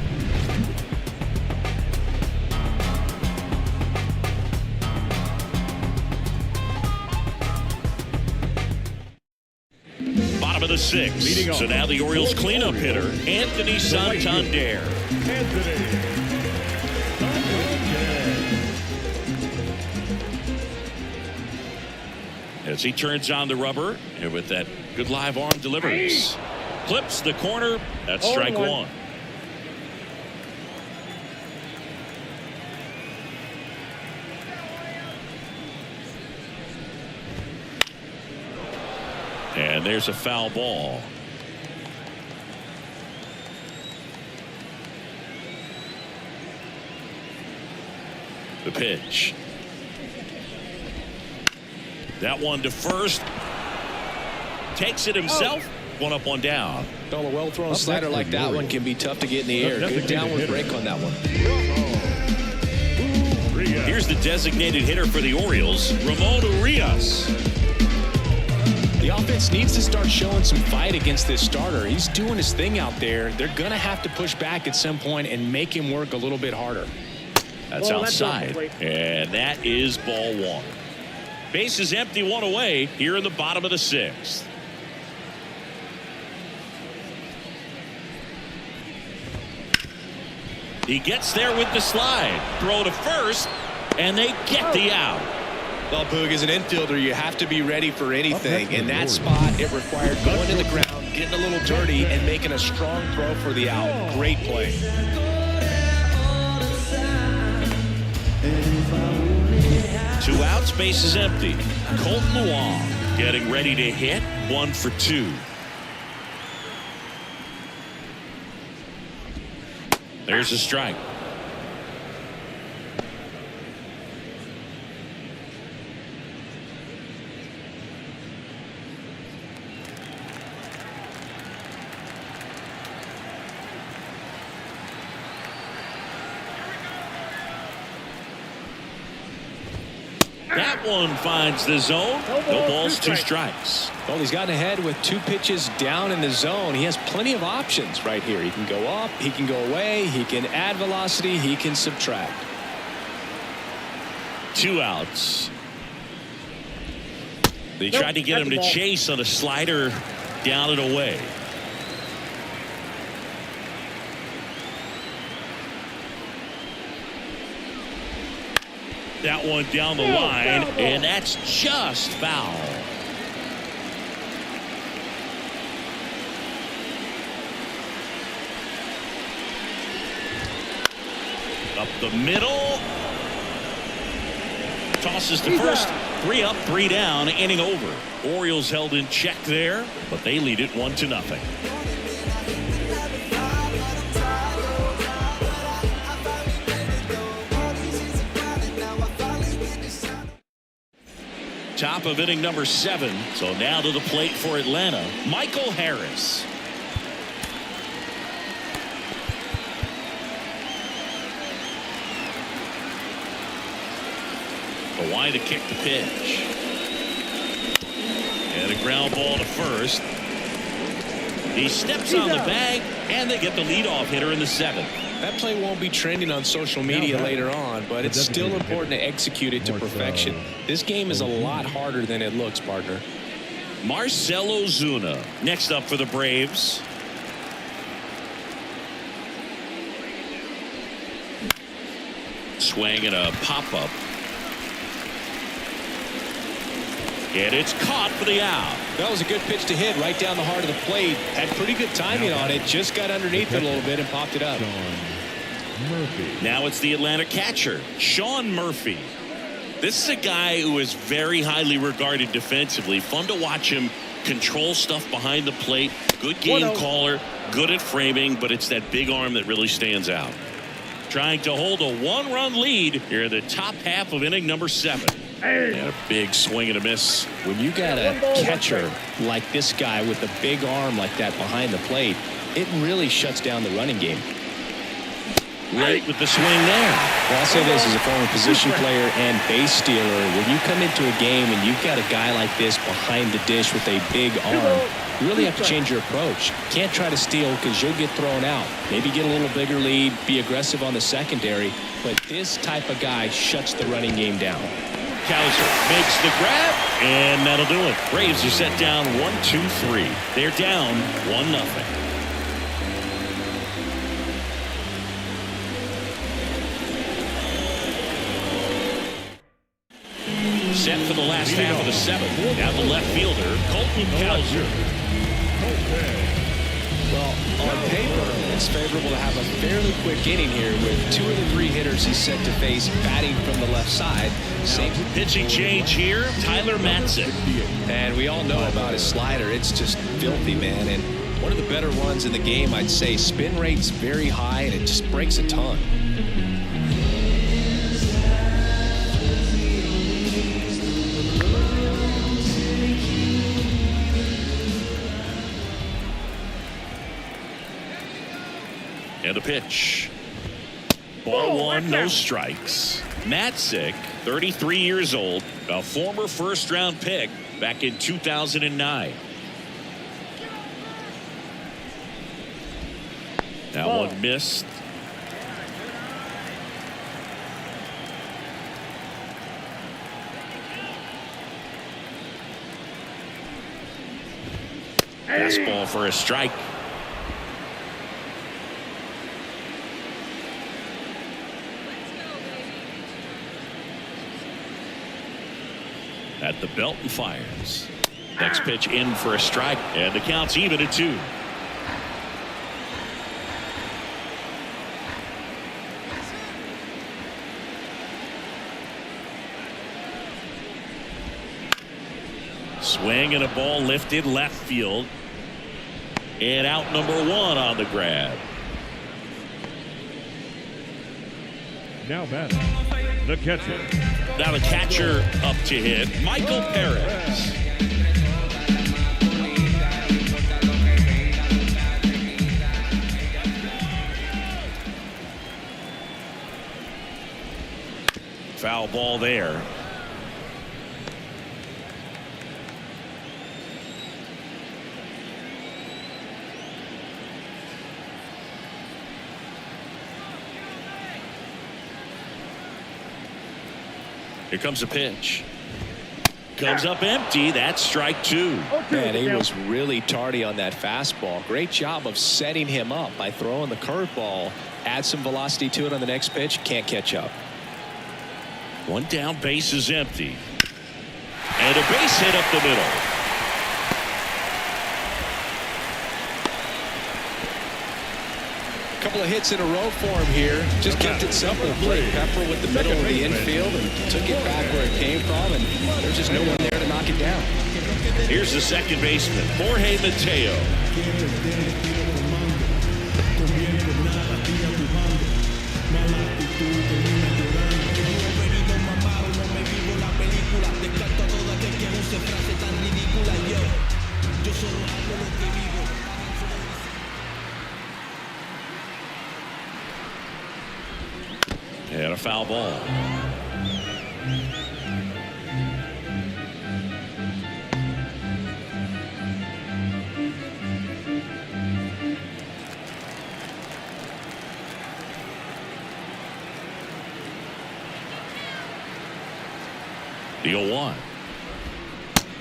A: Bottom of the 6th. So now the Orioles cleanup hitter, Anthony Santander. As he turns on the rubber, and with that good live arm deliveries, clips the corner. That's strike one. And there's a foul ball. The pitch. That one to first. Takes it himself. One up, one down.
B: Well, a well-thrown slider like that one can be tough to get in the air. Good downward break on that one.
A: Here's the designated hitter for the Orioles, Ramon Urias.
B: The offense needs to start showing some fight against this starter. He's doing his thing out there. They're going to have to push back at some point and make him work a little bit harder.
A: That's outside, and that is ball one. Base is empty, one away here in the bottom of the sixth. He gets there with the slide. Throw to first, and they get the out.
B: Well, Boog, as an infielder, you have to be ready for anything. In that spot, it required going to the ground, getting a little dirty, and making a strong throw for the out. Great play.
A: Two outs, base is empty. Colton Wong getting ready to hit. 1 for 2. There's a strike. That one finds the zone. No balls, 2 strikes.
B: Well, he's gotten ahead with 2 pitches down in the zone. He has plenty of options right here. He can go up, he can go away, he can add velocity, he can subtract.
A: 2 outs. They tried to get him to chase on a slider down and away. That one down the line, and that's just foul. Up the middle. Tosses to first. 3 up, 3 down, inning over. Orioles held in check there, but they lead it 1-0. Top of inning number 7. So now to the plate for Atlanta, Michael Harris. Kawhi to kick the pitch. And a ground ball to first. He steps on the bag, and they get the leadoff hitter in the 7th.
B: That play won't be trending on social media later on, but it's still important to execute it to perfection. This game is a lot harder than it looks, partner.
A: Marcell Ozuna next up for the Braves. Swing and a pop-up. And it's caught for the out.
B: That was a good pitch to hit right down the heart of the plate. Had pretty good timing on it. Just got underneath it a little bit and popped it up.
A: Now it's the Atlanta catcher, Sean Murphy. This is a guy who is very highly regarded defensively. Fun to watch him control stuff behind the plate. Good game caller, good at framing, but it's that big arm that really stands out. Trying to hold a 1-run lead here in the top half of inning number 7. And a big swing and a miss.
B: When you got a catcher like this guy with a big arm like that behind the plate, it really shuts down the running game.
A: Right with the swing there.
B: Well, I'll say this as a former position player and base stealer. When you come into a game and you've got a guy like this behind the dish with a big arm, you really have to change your approach. Can't try to steal because you'll get thrown out. Maybe get a little bigger lead, be aggressive on the secondary. But this type of guy shuts the running game down.
A: Kowser makes the grab, and that'll do it. Braves are set down 1-2-3. They're down 1-0. Set for the last half of the 7th. Now the left fielder, Colton Kowser.
B: Well, on paper, it's favorable to have a fairly quick inning here with 2 of the 3 hitters he's set to face batting from the left side. Same
A: pitching change here, Tyler Matzik.
B: And we all know about his slider. It's just filthy, man. And one of the better ones in the game, I'd say. Spin rate's very high, and it just breaks a ton.
A: And a pitch. Ball 1, no strikes. Matzik, 33 years old, a former first-round pick, back in 2009. That one missed. Fastball for a strike. At the belt and fires. Next pitch in for a strike, and the count's even at 2. Swing and a ball lifted left field. And out number 1 on the grab.
C: Now batting, the catcher.
A: Now the catcher up to hit, Michael Perez. Foul ball there. Here comes a pitch. Comes up empty. That's strike 2.
B: Man, he was really tardy on that fastball. Great job of setting him up by throwing the curveball. Add some velocity to it on the next pitch. Can't catch up.
A: One down, base is empty. And a base hit up the middle.
B: Couple of hits in a row for him here. Just kept it simple. Played Pepper with the middle of the infield and took it back where it came from, and there's just no one there to knock it down.
A: Here's the second baseman, Jorge Mateo. And a foul ball. The 0-1.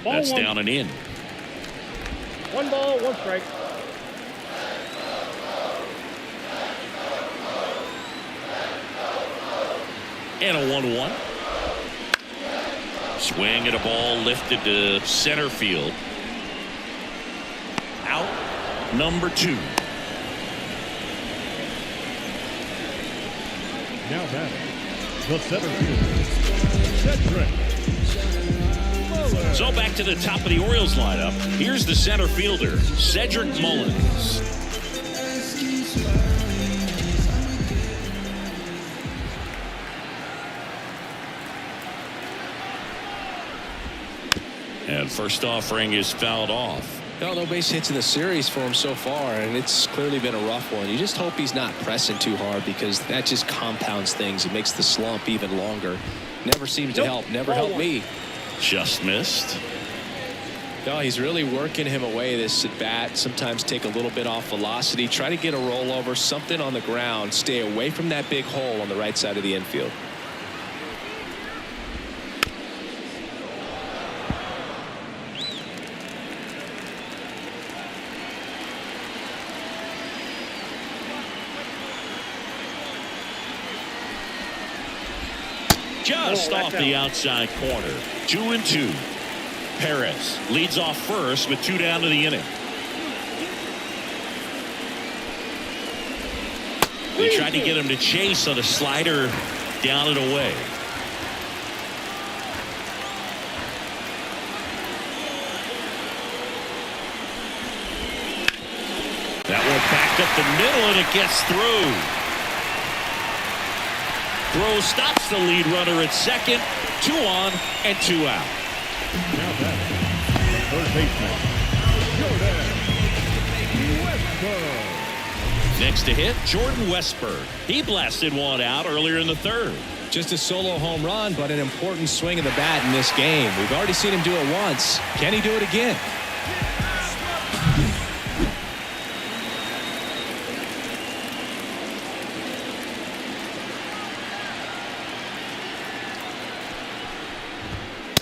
A: That's down and in.
D: 1 ball, 1 strike.
A: And a 1-1. Swing and a ball lifted to center field. Out number 2.
C: Now batting, the center fielder, Cedric.
A: So back to the top of the Orioles lineup. Here's the center fielder, Cedric Mullins. And first offering is fouled off.
B: No base hits in the series for him so far, and it's clearly been a rough one. You just hope he's not pressing too hard, because that just compounds things. It makes the slump even longer. Never seems to help. Never helped me.
A: Just missed.
B: No, he's really working him away this at bat. Sometimes take a little bit off velocity. Try to get a rollover, something on the ground. Stay away from that big hole on the right side of the infield.
A: Just off the outside corner. 2-2. Perez leads off first with 2 down to the inning. They tried to get him to chase on a slider down and away. That one backed up the middle, and it gets through. Throw stops the lead runner at second. 2 on and 2 out.
C: Now batting, the third baseman, Jordan Westbrook.
A: Next to hit, Jordan Westburg. He blasted one out earlier in the third.
B: Just a solo home run, but an important swing of the bat in this game. We've already seen him do it once. Can he do it again?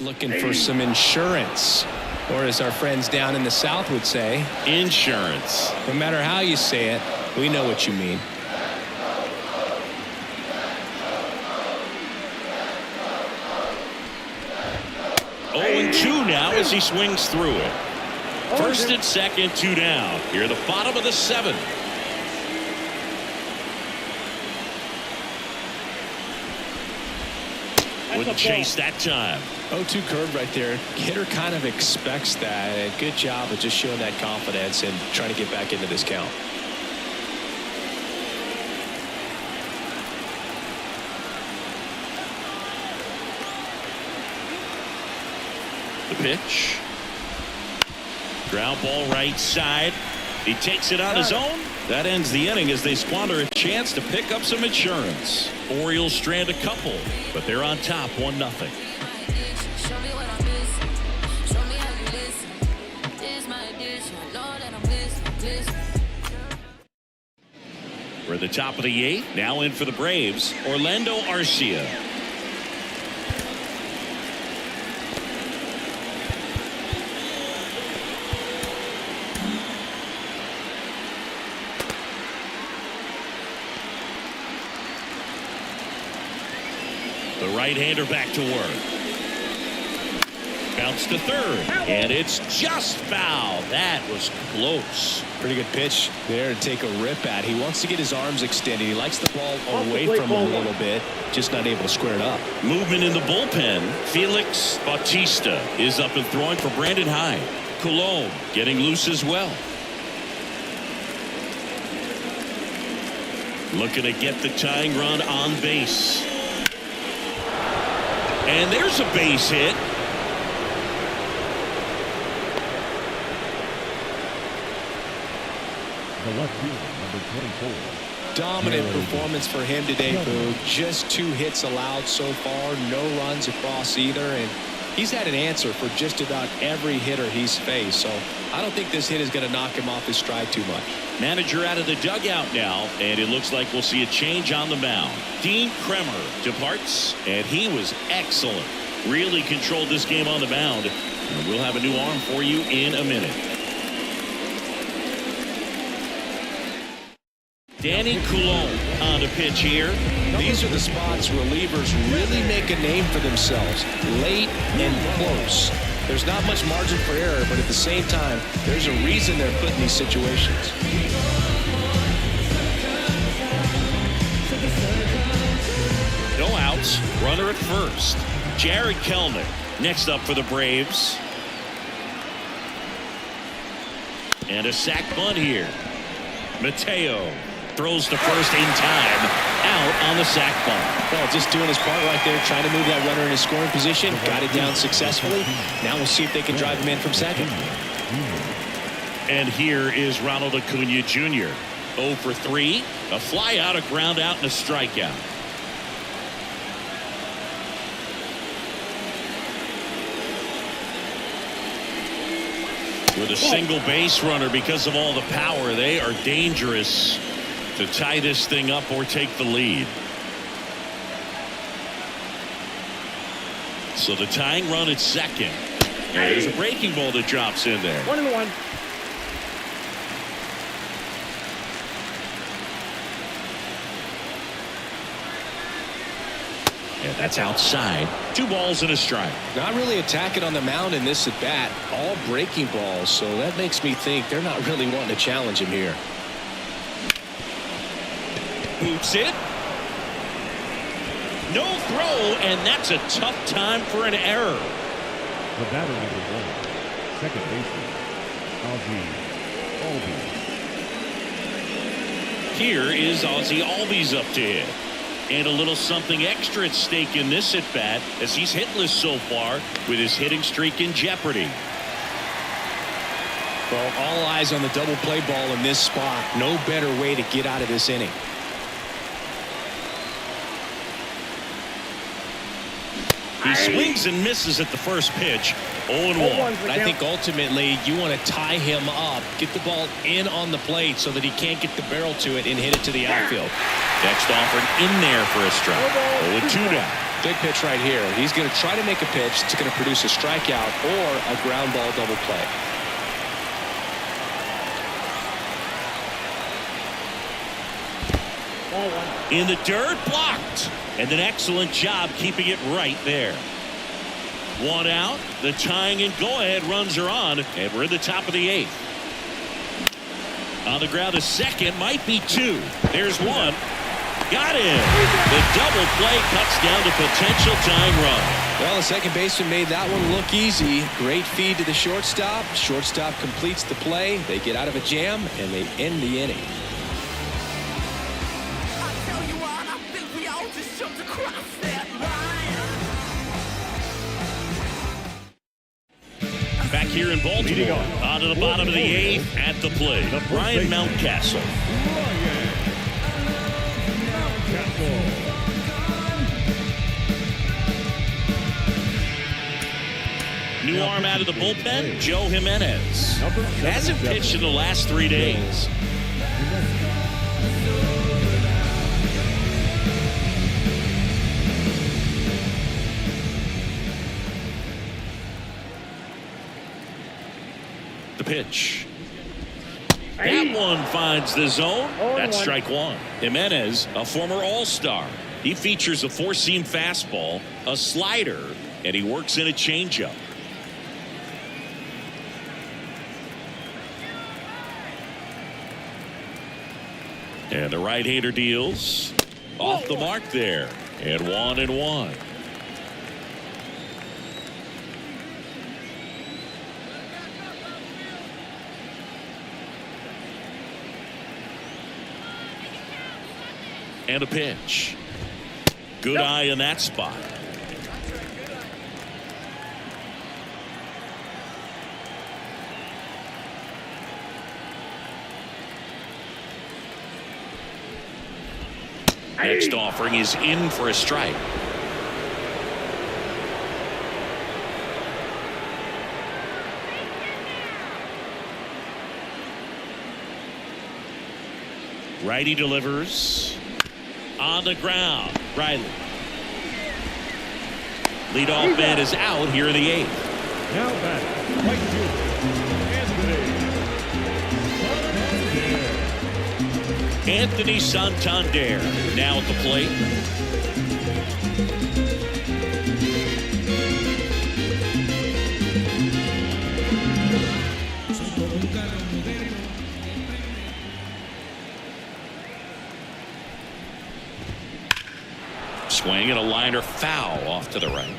B: Looking for some insurance, or as our friends down in the South would say,
A: insurance.
B: No matter how you say it, we know what you mean.
A: Oh, 2 now as he swings through it. First and second, 2 down. Here at the bottom of the 7th. Wouldn't chase that time.
B: 0-2 curve right there. Hitter kind of expects that. And good job of just showing that confidence and trying to get back into this count.
A: The pitch. Ground ball right side. He takes it on his own. That ends the inning as they squander a chance to pick up some insurance. Orioles strand a couple, but they're on top 1-0. We're at the top of the 8th. Now in for the Braves, Orlando Arcia. The right-hander back to work. Bounce to third, and it's just foul. That was close.
B: Pretty good pitch there to take a rip at. He wants to get his arms extended. He likes the ball away from him a little bit, just not able to square it up.
A: Movement in the bullpen. Felix Bautista is up and throwing for Brandon Hyde. Colon getting loose as well. Looking to get the tying run on base. And there's a base hit.
C: The left fielder, number 24.
B: Dominant performance for him today, Boo. Just 2 hits allowed so far, no runs across either, and he's had an answer for just about every hitter he's faced. So I don't think this hit is going to knock him off his stride too much.
A: Manager out of the dugout now, and it looks like we'll see a change on the mound. Dean Kremer departs, and he was excellent. Really controlled this game on the mound. And we'll have a new arm for you in a minute. Danny Coulombe on the pitch here.
B: These are the spots relievers really make a name for themselves. Late and close. There's not much margin for error, but at the same time, there's a reason they're put in these situations.
A: No outs. Runner at first. Jared Kelnick next up for the Braves. And a sac bunt here. Mateo throws to first in time. Out on the sac bunt.
B: Well, just doing his part right there, trying to move that runner in a scoring position. Got it down successfully. Now we'll see if they can drive him in from second.
A: And here is Ronald Acuna Jr. 0 for 3. A fly out, a ground out, and a strikeout. With a single base runner, because of all the power, they are dangerous to tie this thing up or take the lead. So the tying run at second. And there's a breaking ball that drops in there.
D: 1-1.
A: And that's outside. 2 balls and a strike.
B: Not really attacking on the mound in this at bat. All breaking balls, so that makes me think they're not really wanting to challenge him here.
A: Boots it. No throw, and that's a tough time for an error.
C: The batter, number 1, second baseman, Ozzie Albies.
A: Here is Ozzie Albies up to hit. And a little something extra at stake in this at bat, as he's hitless so far with his hitting streak in jeopardy.
B: Well, all eyes on the double play ball in this spot. No better way to get out of this inning.
A: He swings and misses at the first pitch. 0-1.
B: I think ultimately you want to tie him up, get the ball in on the plate so that he can't get the barrel to it and hit it to the outfield.
A: Next offered in there for a strike. 0-2 down.
B: Big pitch right here. He's going to try to make a pitch that's going to produce a strikeout or a ground ball double play.
A: In the dirt, blocked. And an excellent job keeping it right there. One out. The tying and go-ahead runs are on, and we're in the top of the 8th. On the ground, a second, might be 2. There's one. Got him. The double play cuts down the potential tying run.
B: Well, the second baseman made that one look easy. Great feed to the shortstop. Shortstop completes the play. They get out of a jam, and they end the inning.
A: Back here in Baltimore, on to the bottom of the 8th at the plate, Brian Mountcastle. New arm out of the bullpen, Joe Jimenez. Hasn't pitched in the last 3 days. The pitch. That one finds the zone. That's strike 1. Jimenez, a former All-Star. He features a 4-seam fastball, a slider, and he works in a changeup. And the right-hander deals off the mark there. And 1-1. And a pitch. Good eye in that spot. Next offering is in for a strike. Righty delivers. On the ground, Riley. Leadoff man is out here in the 8th.
C: Now back, right fielder,
A: Anthony Santander now at the plate. Swing and a liner foul off to the right.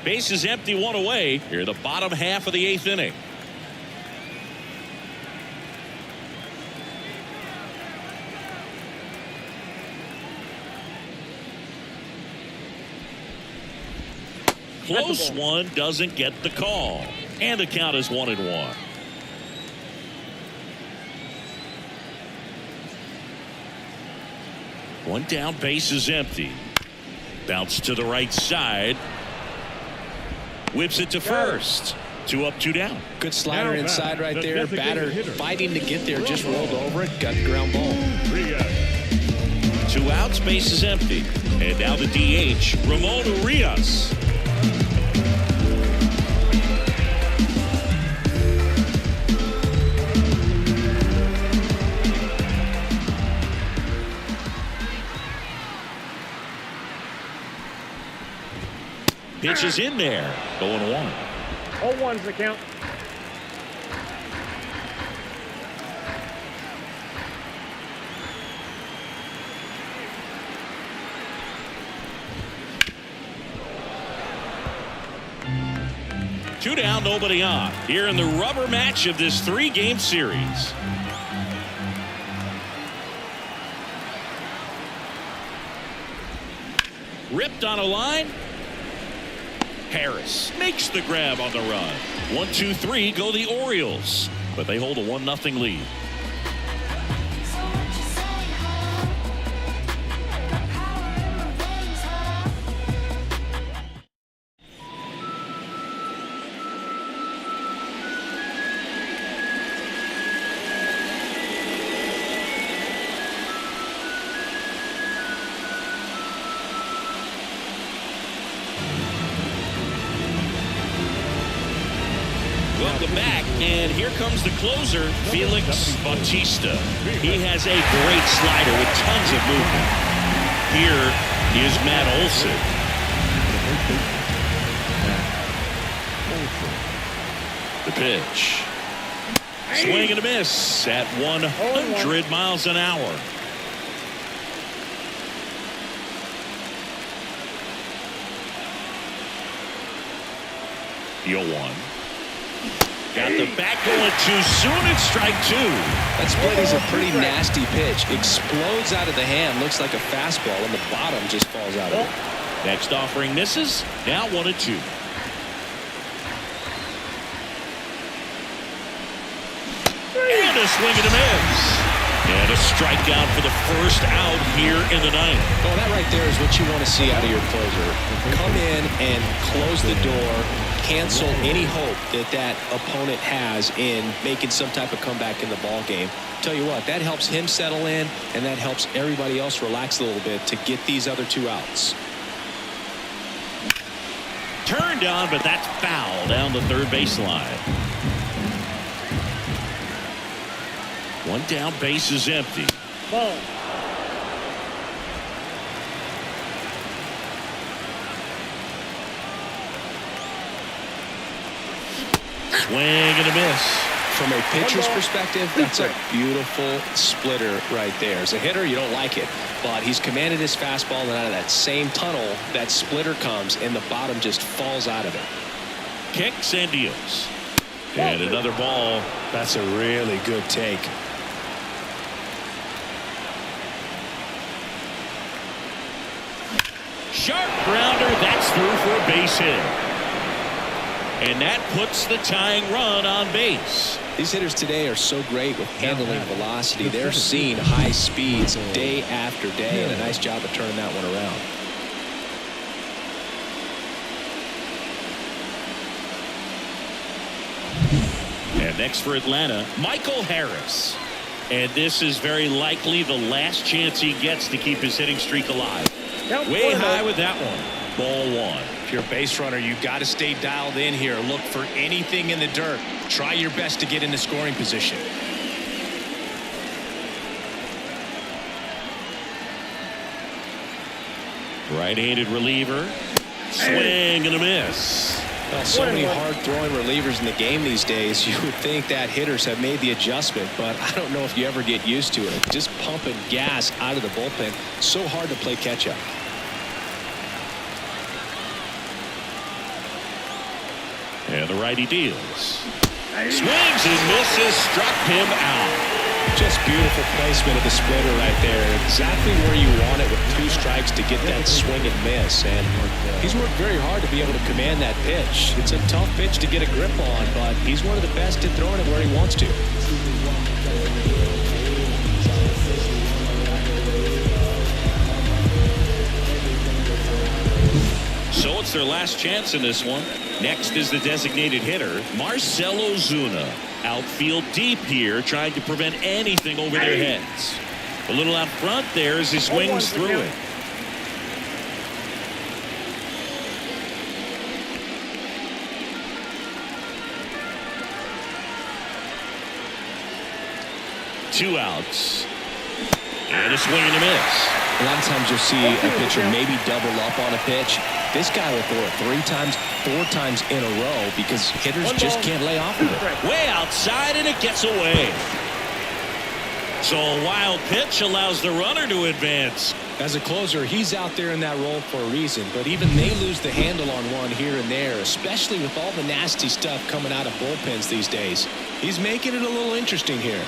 A: Base is empty, 1 away. Here, the bottom half of the 8th inning. Close one, doesn't get the call. And the count is 1-1. One down, base is empty. Bounce to the right side. Whips it to first. 2 up, 2 down.
B: Good slider inside right there. Batter fighting to get there. Just rolled over it. Got the ground ball.
A: 2 outs, base is empty. And now the DH, Ramon Urias. Pitch is in there. 0-1.
D: 0-1's the count.
A: Two down, nobody on. Here in the rubber match of this 3-game series. Ripped on a line. Harris makes the grab on the run. 1-2-3 go the Orioles. but they hold a 1-0 lead. Welcome back, and here comes the closer, Felix Bautista. He has a great slider with tons of movement. Here is Matt Olson. The pitch. Swing and a miss at 100 miles an hour. The 0-1. Got the bat going too soon. It's strike 2.
B: That split is a pretty nasty pitch. Explodes out of the hand. Looks like a fastball, and the bottom just falls out of it.
A: Next offering misses. Now 1-2. And a swing and a miss. And a strikeout for the first out here in the ninth.
B: Oh, that right there is what you want to see out of your closer. Come in and close the door. Cancel any hope that opponent has in making some type of comeback in the ball game. Tell you what, that helps him settle in, and that helps everybody else relax a little bit to get these other 2 outs.
A: Turned on, but that's foul down the third baseline. One down, base is empty.
D: Ball.
A: Swing and a miss.
B: From a pitcher's perspective, that's a beautiful splitter right there. As a hitter, you don't like it, but he's commanded his fastball, and out of that same tunnel, that splitter comes, and the bottom just falls out of it.
A: Kicks and deals. And another ball.
B: That's a really good take.
A: Sharp grounder. That's through for a base hit. And that puts the tying run on base.
B: These hitters today are so great with handling velocity. They're seeing high speeds day after day, and a nice job of turning that one around.
A: And next for Atlanta, Michael Harris. And this is very likely the last chance he gets to keep his hitting streak alive. Way high with that one. Ball 1.
B: If you're a base runner, you've got to stay dialed in here. Look for anything in the dirt. Try your best to get into scoring position.
A: Right-handed reliever. Swing and a miss.
B: Well, so many hard-throwing relievers in the game these days. You would think that hitters have made the adjustment, but I don't know if you ever get used to it. Just pumping gas out of the bullpen. So hard to play catch-up.
A: And the righty deals. Swings and misses. Struck him out.
B: Just beautiful placement of the splitter right there. Exactly where you want it with 2 strikes to get that swing and miss. And he's worked very hard to be able to command that pitch. It's a tough pitch to get a grip on, but he's one of the best at throwing it where he wants to.
A: So it's their last chance in this one. Next is the designated hitter, Marcell Ozuna. Outfield deep here, trying to prevent anything over their heads. A little out front there as he swings through it. Two outs. And a swing and a miss.
B: A lot of times you'll see a pitcher maybe double up on a pitch. This guy will throw it 3 times, 4 times in a row because hitters just can't lay off of it.
A: Way outside, and it gets away. So a wild pitch allows the runner to advance.
B: As a closer, he's out there in that role for a reason, but even they lose the handle on one here and there, especially with all the nasty stuff coming out of bullpens these days. He's making it a little interesting here.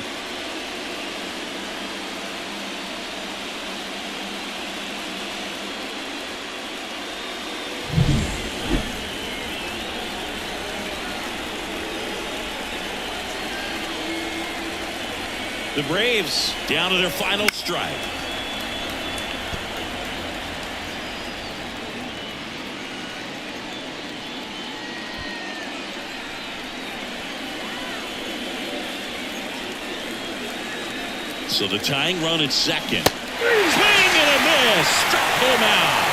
A: The Braves down to their final strike. So the tying run at second. Swing and a miss. Struck him out.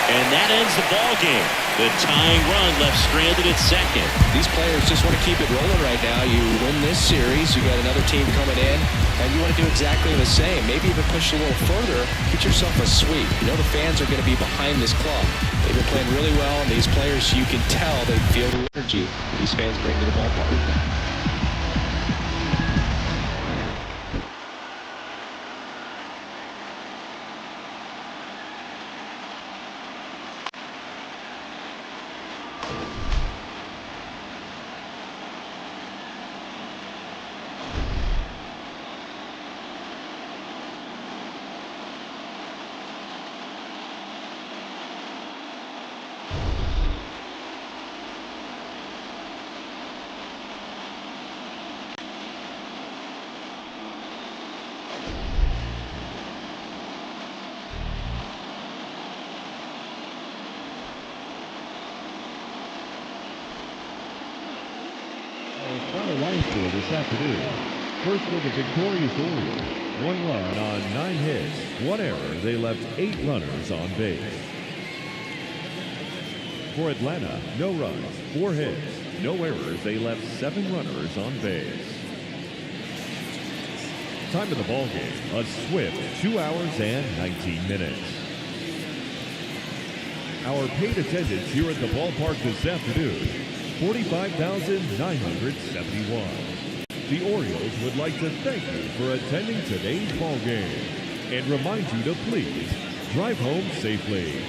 A: And that ends the ball game. The tying run left stranded at second.
B: These players just want to keep it rolling right now. You win this series, you got another team coming in, and you want to do exactly the same. Maybe even push a little further, get yourself a sweep. You know the fans are going to be behind this club. They've been playing really well, and these players, you can tell they feel the energy these fans bring to the ballpark.
C: Final line score this afternoon. First for the victorious Orioles. 1 run on 9 hits. 1 error. They left 8 runners on base. For Atlanta, no runs, 4 hits. No errors. They left 7 runners on base. Time of the ball game, a swift 2 hours and 19 minutes. Our paid attendance here at the ballpark this afternoon, 45,971. The Orioles would like to thank you for attending today's ball game and remind you to please drive home safely.